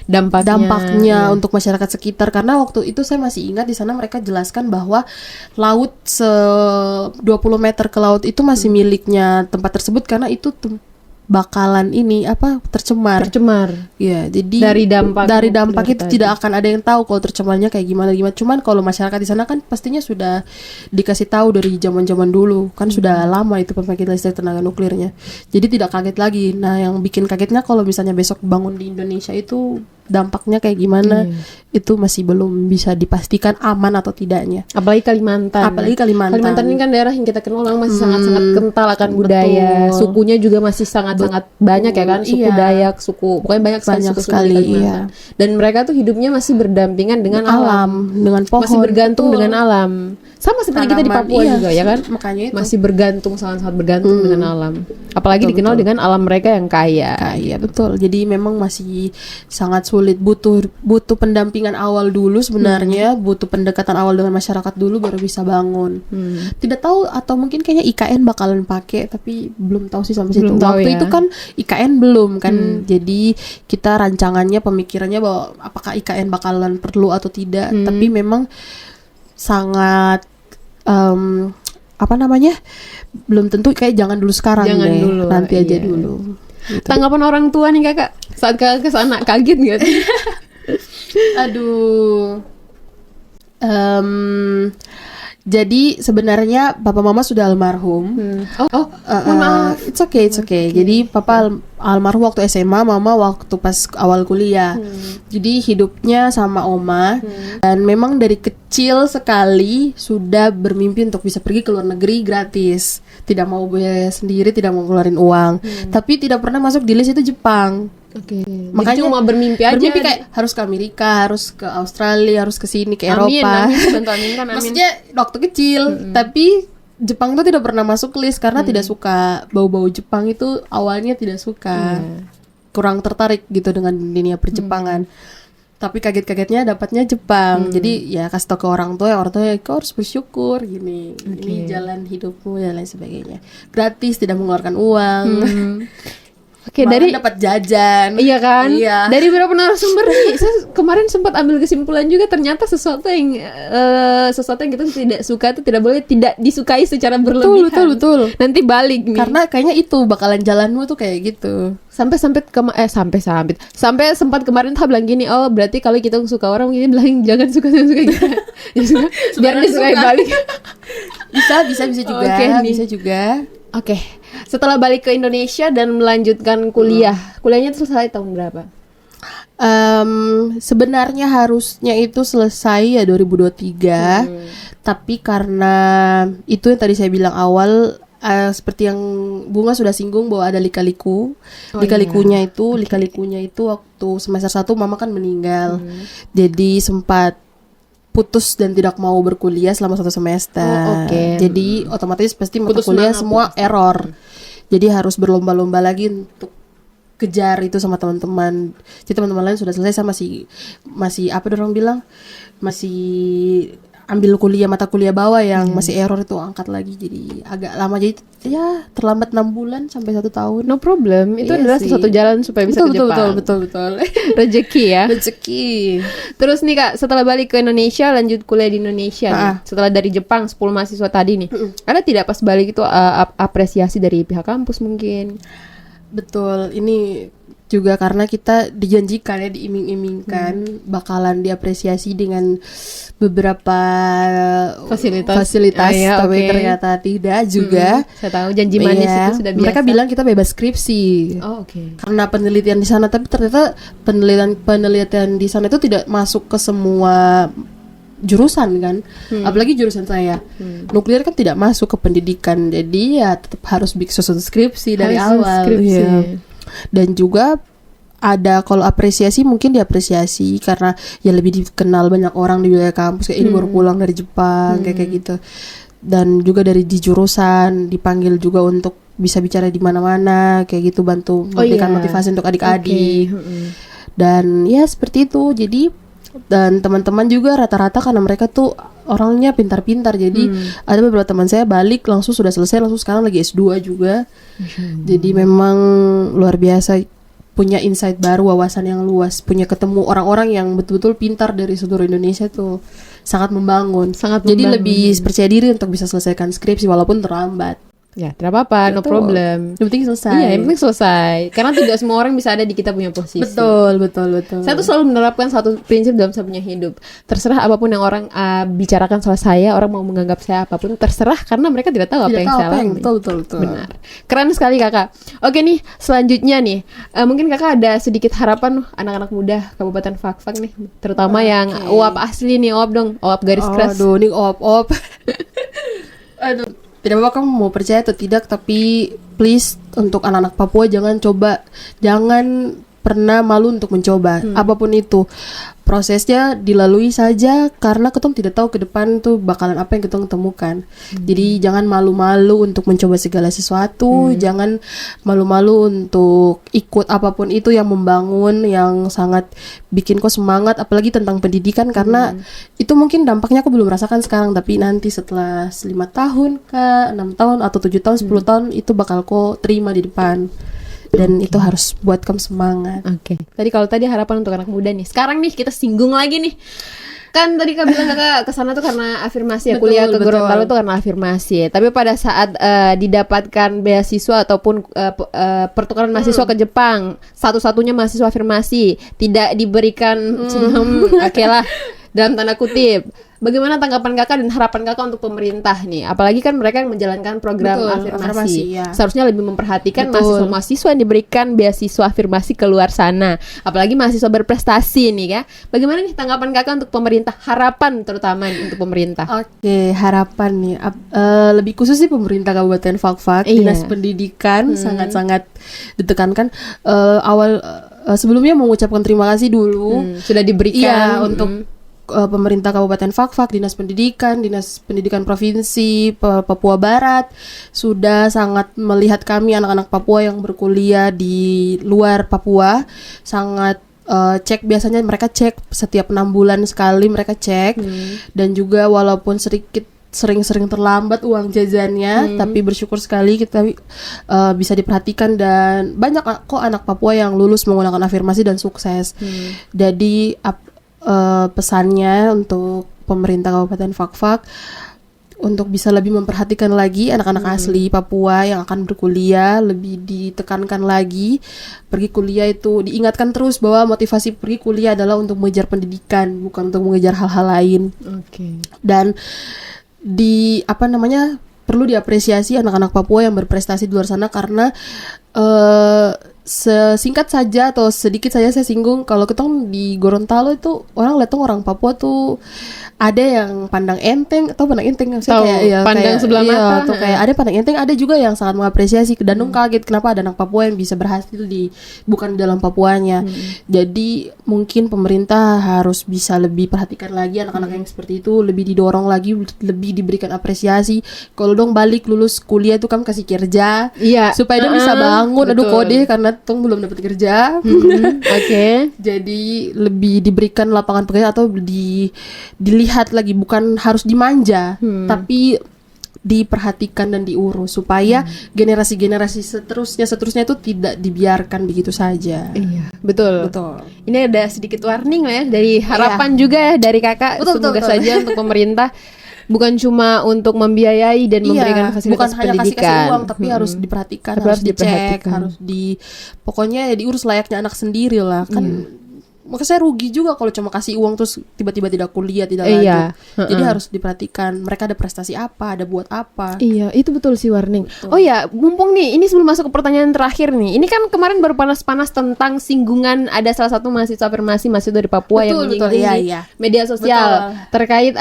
Dampaknya untuk masyarakat sekitar, karena waktu itu saya masih ingat di sana mereka jelaskan bahwa laut 20 meter ke laut itu masih miliknya tempat tersebut karena itu bakalan tercemar. Ya, jadi dari dampak itu tadi tidak akan ada yang tahu kalau tercemarnya kayak gimana. Cuman kalau masyarakat di sana kan pastinya sudah dikasih tahu dari zaman-zaman dulu. Kan sudah lama itu pembangkit listrik tenaga nuklirnya. Jadi tidak kaget lagi. Nah, yang bikin kagetnya kalau misalnya besok bangun di Indonesia itu dampaknya kayak gimana, itu masih belum bisa dipastikan aman atau tidaknya. Apalagi Kalimantan. Kalimantan ini kan daerah yang kita kenal masih sangat-sangat kental akan budaya. Sukunya juga masih sangat-sangat banyak ya kan, suku Dayak, pokoknya banyak sekali di Kalimantan. Dan mereka tuh hidupnya masih berdampingan dengan alam, dengan pohon. Masih bergantung dengan alam. Sama seperti kita di Papua juga ya kan. Makanya itu. Masih bergantung, sangat-sangat bergantung dengan alam. Apalagi dikenal dengan alam mereka yang kaya. Betul. Jadi memang masih sangat sulit, butuh pendampingan awal dulu sebenarnya, butuh pendekatan awal dengan masyarakat dulu baru bisa bangun. Tidak tahu, atau mungkin kayaknya IKN bakalan pakai, tapi belum tahu sih sampai situ. Waktu itu kan IKN belum kan. Jadi kita rancangannya, pemikirannya bahwa apakah IKN bakalan perlu atau tidak. Tapi memang sangat belum tentu, kayak jangan dulu sekarang deh. Nanti aja dulu. Gitu. Tanggapan orang tua nih kakak saat kakak kesana, kaget nggak? Aduh. Jadi sebenarnya papa mama sudah almarhum. Maaf. It's okay. Jadi papa almarhum waktu SMA, mama waktu pas awal kuliah. Jadi hidupnya sama oma. Dan memang dari kecil sekali sudah bermimpi untuk bisa pergi ke luar negeri gratis. Tidak mau biaya sendiri, tidak mau keluarin uang. Tapi tidak pernah masuk di list itu Jepang. Makanya cuma bermimpi aja. Bermimpi kayak harus ke Amerika, harus ke Australia, harus ke sini, ke Eropa. Amin. Maksudnya waktu kecil, tapi Jepang itu tidak pernah masuk list karena tidak suka bau-bau Jepang itu, awalnya tidak suka. Kurang tertarik gitu dengan dunia perjepangan. Tapi kaget-kagetnya dapatnya Jepang. Jadi ya kasih tau ke orang tua kau harus bersyukur gini. Ini jalan hidupmu dan lain sebagainya. Gratis, tidak mengeluarkan uang. Dari dapat jajan. Iya kan? Iya. Dari beberapa narasumber nih, saya kemarin sempat ambil kesimpulan juga, ternyata sesuatu yang kita tidak suka itu tidak boleh tidak disukai secara berlebihan. Betul. Nanti balik nih. Karena kayaknya itu bakalan jalanmu tuh kayak gitu. Sampai sempat kemarin tuh bilang gini, oh berarti kalau kita suka orang kita bilang jangan suka gitu. Biar disukai balik. Bisa juga. Bisa juga. Oke. Setelah balik ke Indonesia dan melanjutkan kuliah. Kuliahnya itu selesai tahun berapa? Sebenarnya harusnya itu selesai ya 2023. Tapi karena itu yang tadi saya bilang awal, seperti yang Bunga sudah singgung bahwa ada lika-liku. Lika-likunya itu waktu semester 1 mama kan meninggal. Jadi sempat putus dan tidak mau berkuliah selama 1 semester. Jadi otomatis pasti mata kuliah semua error. Jadi harus berlomba-lomba lagi untuk kejar itu sama teman-teman. Jadi teman-teman lain sudah selesai, saya masih apa orang bilang, masih ambil mata kuliah bawah yang masih error itu angkat lagi. Jadi agak lama, jadi ya terlambat 6 bulan sampai 1 tahun. No problem. Itu adalah satu jalan supaya bisa ke Jepang. Betul. Rezeki ya. Rezeki. Terus nih Kak, setelah balik ke Indonesia, lanjut kuliah di Indonesia nih. Setelah dari Jepang 10 mahasiswa tadi nih. Ada tidak pas balik itu apresiasi dari pihak kampus mungkin? Betul. Ini juga karena kita dijanjikan ya, diiming-imingkan bakalan diapresiasi dengan beberapa fasilitas tapi ternyata tidak juga. Saya tahu janji manis itu sudah biasa. Mereka bilang kita bebas skripsi. Karena penelitian di sana, tapi ternyata penelitian di sana itu tidak masuk ke semua jurusan kan. Apalagi jurusan saya. Nuklir kan tidak masuk ke pendidikan. Jadi ya tetap harus bikin skripsi dari awal. Dan juga ada, kalau apresiasi mungkin diapresiasi karena ya lebih dikenal banyak orang di wilayah kampus, kayak ini baru pulang dari Jepang kayak gitu. Dan juga dari di jurusan dipanggil juga untuk bisa bicara di mana-mana kayak gitu, bantu memberikan motivasi untuk adik-adik. Dan ya seperti itu. Jadi dan teman-teman juga rata-rata karena mereka tuh orangnya pintar-pintar. Jadi ada beberapa teman saya balik langsung sudah selesai, langsung sekarang lagi S2 juga. Jadi memang luar biasa, punya insight baru, wawasan yang luas, punya ketemu orang-orang yang betul-betul pintar dari seluruh Indonesia tuh sangat membangun. Jadi lebih percaya diri untuk bisa selesaikan skripsi walaupun terlambat. Ya, tidak apa-apa, no Betul. problem. Yang penting selesai. Iya, yang penting selesai. Karena tidak semua orang bisa ada di kita punya posisi. Betul. Saya tuh selalu menerapkan satu prinsip dalam saya punya hidup. Terserah apapun yang orang bicarakan soal saya, orang mau menganggap saya apapun, terserah karena mereka tidak tahu apa yang saya alami. Betul. Benar. Keren sekali Kakak. Oke nih, selanjutnya nih, mungkin Kakak ada sedikit harapan anak-anak muda Kabupaten Fakfak nih, terutama yang OAP asli nih, OAP dong, OAP garis keras. Aduh, ini op. Aduh, tidak apa-apa kamu mau percaya atau tidak, tapi please untuk anak-anak Papua jangan pernah malu untuk mencoba apapun itu. Prosesnya dilalui saja karena ketong tidak tahu ke depan tuh bakalan apa yang ketong temukan. Jadi jangan malu-malu untuk mencoba segala sesuatu, jangan malu-malu untuk ikut apapun itu yang membangun, yang sangat bikin kau semangat, apalagi tentang pendidikan karena itu mungkin dampaknya aku belum rasakan sekarang, tapi nanti setelah 5 tahun ke 6 tahun atau 7 tahun 10 tahun itu bakal kau terima di depan. Dan itu harus buat kamu semangat. Oke. Tadi harapan untuk anak muda nih. Sekarang nih kita singgung lagi nih. Kan tadi Kak bilang Kakak kesana tuh karena afirmasi ya, kuliah ke Gorontalo tuh karena afirmasi. Tapi pada saat didapatkan beasiswa ataupun pertukaran mahasiswa ke Jepang, satu-satunya mahasiswa afirmasi tidak diberikan oke lah dalam tanda kutip. Bagaimana tanggapan Kakak dan harapan Kakak untuk pemerintah nih? Apalagi kan mereka yang menjalankan program afirmasi. Ya. Seharusnya lebih memperhatikan mahasiswa-mahasiswa yang diberikan beasiswa afirmasi ke luar sana. Apalagi mahasiswa berprestasi nih ya. Bagaimana nih tanggapan Kakak untuk pemerintah? Harapan terutama nih untuk pemerintah. Oke, harapan nih. Lebih khusus sih pemerintah Kabupaten Fakfak, Dinas Pendidikan sangat-sangat ditekankan. Sebelumnya mengucapkan terima kasih dulu. Sudah diberikan untuk pemerintah Kabupaten Fakfak, Dinas Pendidikan Provinsi Papua Barat sudah sangat melihat kami anak-anak Papua yang berkuliah di luar Papua, sangat cek, biasanya mereka cek setiap 6 bulan sekali mereka cek, dan juga walaupun sering-sering terlambat uang jajannya, tapi bersyukur sekali kita bisa diperhatikan dan banyak kok anak Papua yang lulus menggunakan afirmasi dan sukses. Jadi pesannya untuk pemerintah Kabupaten Fakfak untuk bisa lebih memperhatikan lagi anak-anak asli Papua yang akan berkuliah, lebih ditekankan lagi. Pergi kuliah itu diingatkan terus bahwa motivasi pergi kuliah adalah untuk mengejar pendidikan, bukan untuk mengejar hal-hal lain. Dan perlu diapresiasi anak-anak Papua yang berprestasi di luar sana karena sesingkat saja atau sedikit saja saya singgung, kalau ketong di Gorontalo itu orang lihat orang Papua tuh ada yang pandang enteng pandang sebelah mata tuh kayak ada pandang enteng, ada juga yang sangat mengapresiasi. Dan kaget kenapa ada anak Papua yang bisa berhasil bukan di dalam Papuanya. Jadi mungkin pemerintah harus bisa lebih perhatikan lagi anak-anak yang seperti itu, lebih didorong lagi, lebih diberikan apresiasi. Kalau dong balik lulus kuliah itu kamu kasih kerja supaya dong bisa bangun. Aduh kode karena tong belum dapat kerja. Jadi lebih diberikan lapangan pekerjaan atau dilihat lagi, bukan harus dimanja, tapi diperhatikan dan diurus supaya generasi-generasi seterusnya itu tidak dibiarkan begitu saja. Iya, betul. Ini ada sedikit warning lah ya dari harapan juga ya dari Kakak. Semoga saja untuk pemerintah bukan cuma untuk membiayai dan memberikan fasilitas bukan pendidikan, hanya kasih uang, tapi harus diperhatikan, harus dicek, pokoknya diurus layaknya anak sendiri lah kan. Maka saya rugi juga kalau cuma kasih uang terus tiba-tiba tidak kuliah, tidak lanjut. Jadi harus diperhatikan mereka ada prestasi apa, ada buat apa. Iya, itu betul sih warning. Oh ya, mumpung nih, ini sebelum masuk ke pertanyaan terakhir nih. Ini kan kemarin baru panas-panas tentang singgungan ada salah satu mahasiswa dari Papua yang menyinggung di media sosial terkait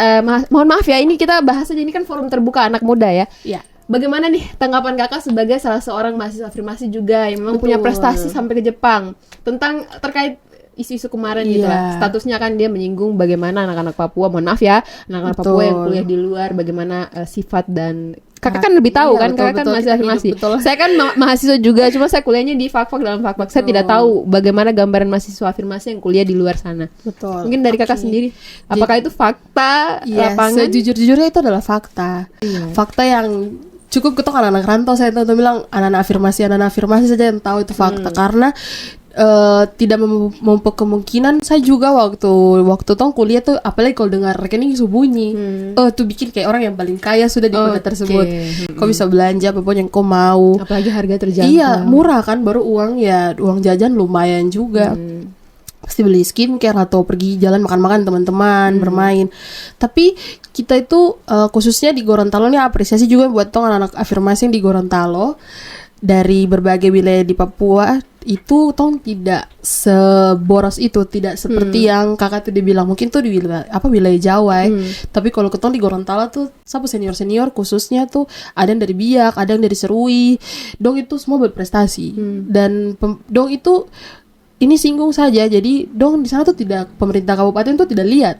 mohon maaf ya, ini kita bahas aja, ini kan forum terbuka anak muda ya. Iya. Bagaimana nih tanggapan Kakak sebagai salah seorang mahasiswa afirmasi juga yang memang punya prestasi sampai ke Jepang tentang terkait isu-isu kemarin gitu lah. Statusnya kan dia menyinggung bagaimana anak-anak Papua, mohon maaf ya, anak-anak Papua yang kuliah di luar, bagaimana sifat dan Kakak kan lebih tahu Iya, kan, betul, kakak kan betul. masih Kita afirmasi. hidup, betul. Saya kan mahasiswa juga, cuma saya kuliahnya di Fakfak dalam Fakfak. Saya tidak tahu bagaimana gambaran mahasiswa afirmasi yang kuliah di luar sana. Betul. Mungkin dari kakak Oke. sendiri, apakah itu fakta Iya, lapangan? sejujur-jujurnya itu adalah fakta. Iya. Fakta yang cukup ketok anak-anak rantau, saya tuh bilang anak-anak afirmasi saja yang tahu itu fakta karena tidak memupuk kemungkinan. Saya juga waktu tong kuliah tuh, apalagi kalau dengar rekening bunyi, tuh bikin kayak orang yang paling kaya sudah di kota tersebut. Kau bisa belanja apapun yang kau mau. Apalagi harga terjangkau. Iya, murah kan, baru uang jajan lumayan juga. Pasti beli skincare atau pergi jalan makan-makan teman-teman, bermain. Tapi kita itu khususnya di Gorontalo nih apresiasi juga buat tong anak-anak afirmasi yang di Gorontalo. Dari berbagai wilayah di Papua itu tong tidak seboros itu, tidak seperti yang kakak tuh dibilang mungkin tuh di wilayah Jawa tapi kalau ketong di Gorontalo tuh sapu senior khususnya tuh ada yang dari Biak, ada yang dari Serui, dong itu semua berprestasi dan dong itu ini singgung saja, jadi dong di sana tuh tidak, pemerintah kabupaten tuh tidak lihat.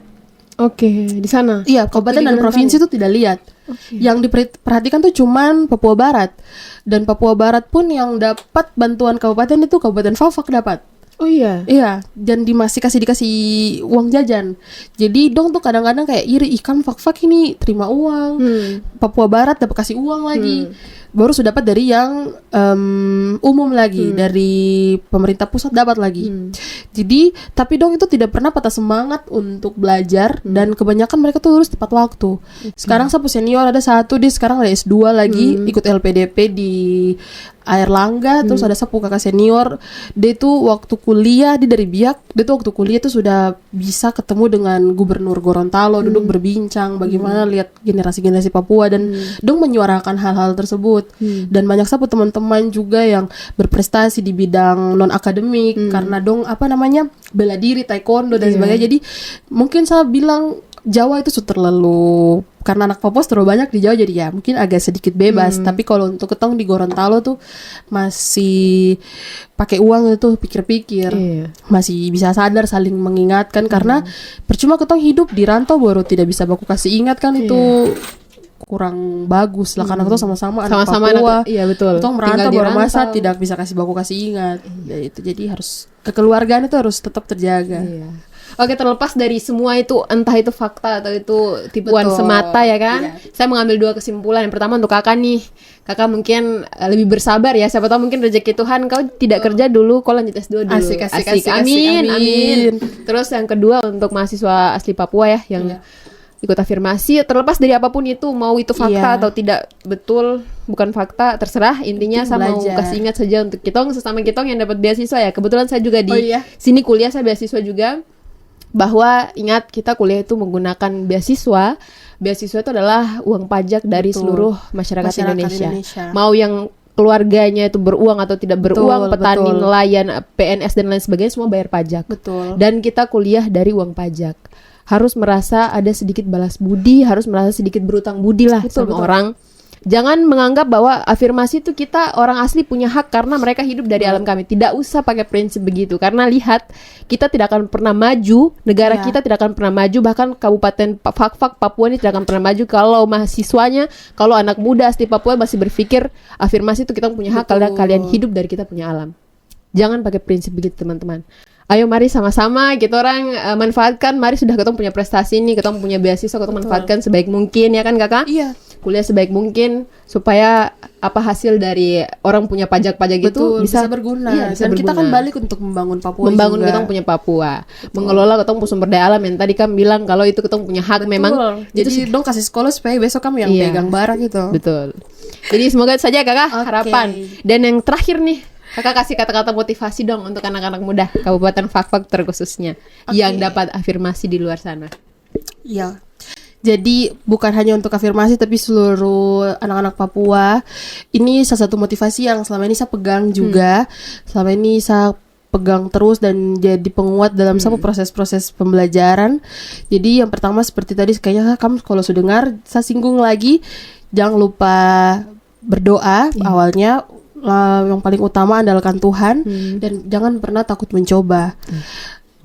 Oke, di sana. Iya, kabupaten dan provinsi itu tidak lihat. Yang diperhatikan tuh cuman Papua Barat. Dan Papua Barat pun yang dapat bantuan kabupaten itu Kabupaten Fafak dapat. Oh iya. Iya, dan dikasih uang jajan. Jadi dong tuh kadang-kadang kayak iri, ikan Fak-Fak ini terima uang. Papua Barat dapat kasih uang lagi. Baru sudah dapat dari yang umum lagi, dari pemerintah pusat dapat lagi. Jadi, tapi dong itu tidak pernah patah semangat untuk belajar dan kebanyakan mereka tuh lulus tepat waktu. Sekarang sapu senior ada satu, dia sekarang ada S2 lagi, ikut LPDP di Airlangga, terus ada sapu kakak senior. Dia tuh waktu kuliah, dia dari Biak, dia tuh waktu kuliah tuh sudah bisa ketemu dengan Gubernur Gorontalo, duduk berbincang bagaimana lihat generasi-generasi Papua dan dong menyuarakan hal-hal tersebut. Dan banyak sapu teman-teman juga yang berprestasi di bidang non akademik karena dong bela diri, taekwondo dan sebagainya. Jadi mungkin saya bilang Jawa itu terlalu, karena anak Papua terlalu banyak di Jawa, jadi ya mungkin agak sedikit bebas. Tapi kalau untuk ketong di Gorontalo tuh masih pakai uang itu pikir-pikir, masih bisa sadar saling mengingatkan karena percuma ketong hidup di rantau baru tidak bisa baku kasih ingat kan, itu kurang bagus lah karena kita sama-sama anak Papua. Iya betul. Ketong merantau baru masa tidak bisa kasih baku kasih ingat. Ya, itu jadi harus kekeluargaan itu harus tetap terjaga. Oke, terlepas dari semua itu, entah itu fakta atau itu tipuan semata ya kan, saya mengambil dua kesimpulan. Yang pertama untuk kakak nih, kakak mungkin lebih bersabar ya, siapa tahu mungkin rezeki Tuhan kau tidak kerja dulu, kau lanjut S2 dulu. Asik. Amin. Terus yang kedua untuk mahasiswa asli Papua ya, yang ikut afirmasi, terlepas dari apapun itu, mau itu fakta atau tidak betul, bukan fakta, terserah. Intinya saya mau kasih ingat saja untuk kitong, sesama kitong yang dapat beasiswa ya. Kebetulan saya juga di sini kuliah, saya beasiswa juga. Bahwa ingat, kita kuliah itu menggunakan beasiswa. Beasiswa itu adalah uang pajak dari seluruh masyarakat Indonesia. Mau yang keluarganya itu beruang atau tidak beruang, petani, nelayan, PNS dan lain sebagainya, semua bayar pajak. Dan kita kuliah dari uang pajak. Harus merasa ada sedikit balas budi, harus merasa sedikit berutang budi lah sama orang. Jangan menganggap bahwa afirmasi itu kita orang asli punya hak karena mereka hidup dari alam kami. Tidak usah pakai prinsip begitu. Karena lihat, kita tidak akan pernah maju, negara kita tidak akan pernah maju, bahkan Kabupaten Fak-Fak Papua ini tidak akan pernah maju kalau mahasiswanya, kalau anak muda asli Papua masih berpikir afirmasi itu kita punya hak karena kalian hidup dari kita punya alam. Jangan pakai prinsip begitu teman-teman. Ayo mari sama-sama kita orang manfaatkan. Mari sudah ketemu punya prestasi nih, ketemu punya beasiswa, ketemu manfaatkan sebaik mungkin ya kan kakak? Iya. Kuliah sebaik mungkin supaya apa hasil dari orang punya pajak-pajak itu bisa berguna. Bisa dan kita kan berguna. balik untuk membangun Papua Membangun juga. kita punya Papua, mengelola kita punya sumber daya alam yang tadi kan bilang kalau itu kita punya hak. Memang jadi dong kasih sekolah supaya besok kamu yang pegang barang itu. Betul. Jadi semoga saja kakak harapan. Dan yang terakhir nih, kakak kasih kata-kata motivasi dong untuk anak-anak muda Kabupaten Fak-Fak terkhususnya yang dapat afirmasi di luar sana. Iya. Jadi bukan hanya untuk afirmasi tapi seluruh anak-anak Papua. Ini salah satu motivasi yang selama ini saya pegang juga. Selama ini saya pegang terus dan jadi penguat dalam satu proses-proses pembelajaran. Jadi yang pertama seperti tadi kayaknya kamu kalau sudah dengar, saya singgung lagi, jangan lupa berdoa awalnya. Yang paling utama andalkan Tuhan dan jangan pernah takut mencoba.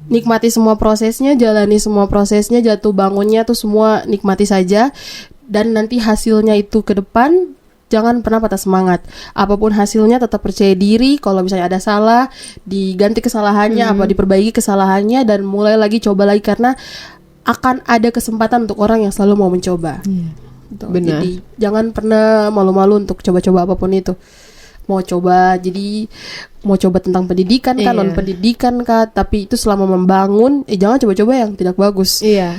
Nikmati semua prosesnya, jalani semua prosesnya, jatuh bangunnya tuh semua nikmati saja. dan nanti hasilnya itu ke depan, jangan pernah patah semangat. Apapun hasilnya tetap percaya diri. Kalau misalnya ada salah, diganti kesalahannya, diperbaiki kesalahannya, dan mulai lagi, coba lagi, karena akan ada kesempatan untuk orang yang selalu mau mencoba. Gitu. Benar. Jadi jangan pernah malu-malu untuk coba-coba apapun itu. Mau coba tentang pendidikan kan, non pendidikan kan, tapi itu selama membangun, jangan coba-coba yang tidak bagus. Iya.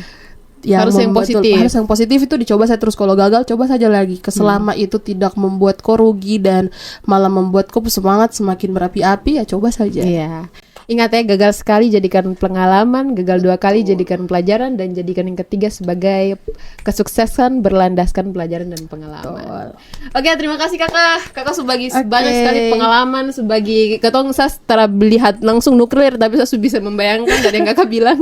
Harus yang positif. Harus yang positif, itu dicoba saya terus. Kalau gagal, coba saja lagi. Selama itu tidak membuat kau rugi dan malah membuat kau semangat semakin berapi-api, ya coba saja. Iya. Ingat ya, gagal sekali jadikan pengalaman, gagal 2 kali jadikan pelajaran, dan jadikan yang ketiga sebagai kesuksesan berlandaskan pelajaran dan pengalaman. Oke, terima kasih kakak. Kakak sebagai banyak sekali pengalaman, sebagai ketong saya setelah melihat langsung nuklir, tapi saya bisa membayangkan dari yang kakak bilang.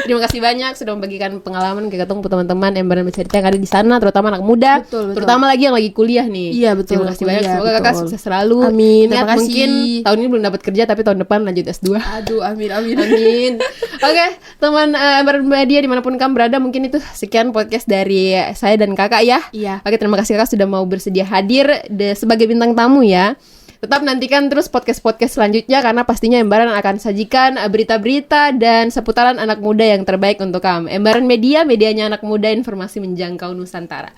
Terima kasih banyak sudah membagikan pengalaman ke ketong teman-teman Embaran Bercerita yang ada di sana, terutama anak muda, terutama lagi yang lagi kuliah nih. Iya, betul. Terima kasih banyak. Semoga kakak sukses selalu. Amin. Ingat, Terima kasih. mungkin tahun ini belum dapat kerja, tapi tahun depan lanjut S2. Aduh, amin. Amin. Oke, teman Embaran Media dimanapun kamu berada, mungkin itu sekian podcast dari saya dan kakak ya. Iya. Oke, terima kasih kakak sudah mau bersedia hadir sebagai bintang tamu ya. Tetap nantikan terus podcast-podcast selanjutnya, karena pastinya Embaran akan sajikan berita-berita dan seputaran anak muda yang terbaik untuk kamu. Embaran Media, medianya anak muda, informasi menjangkau Nusantara.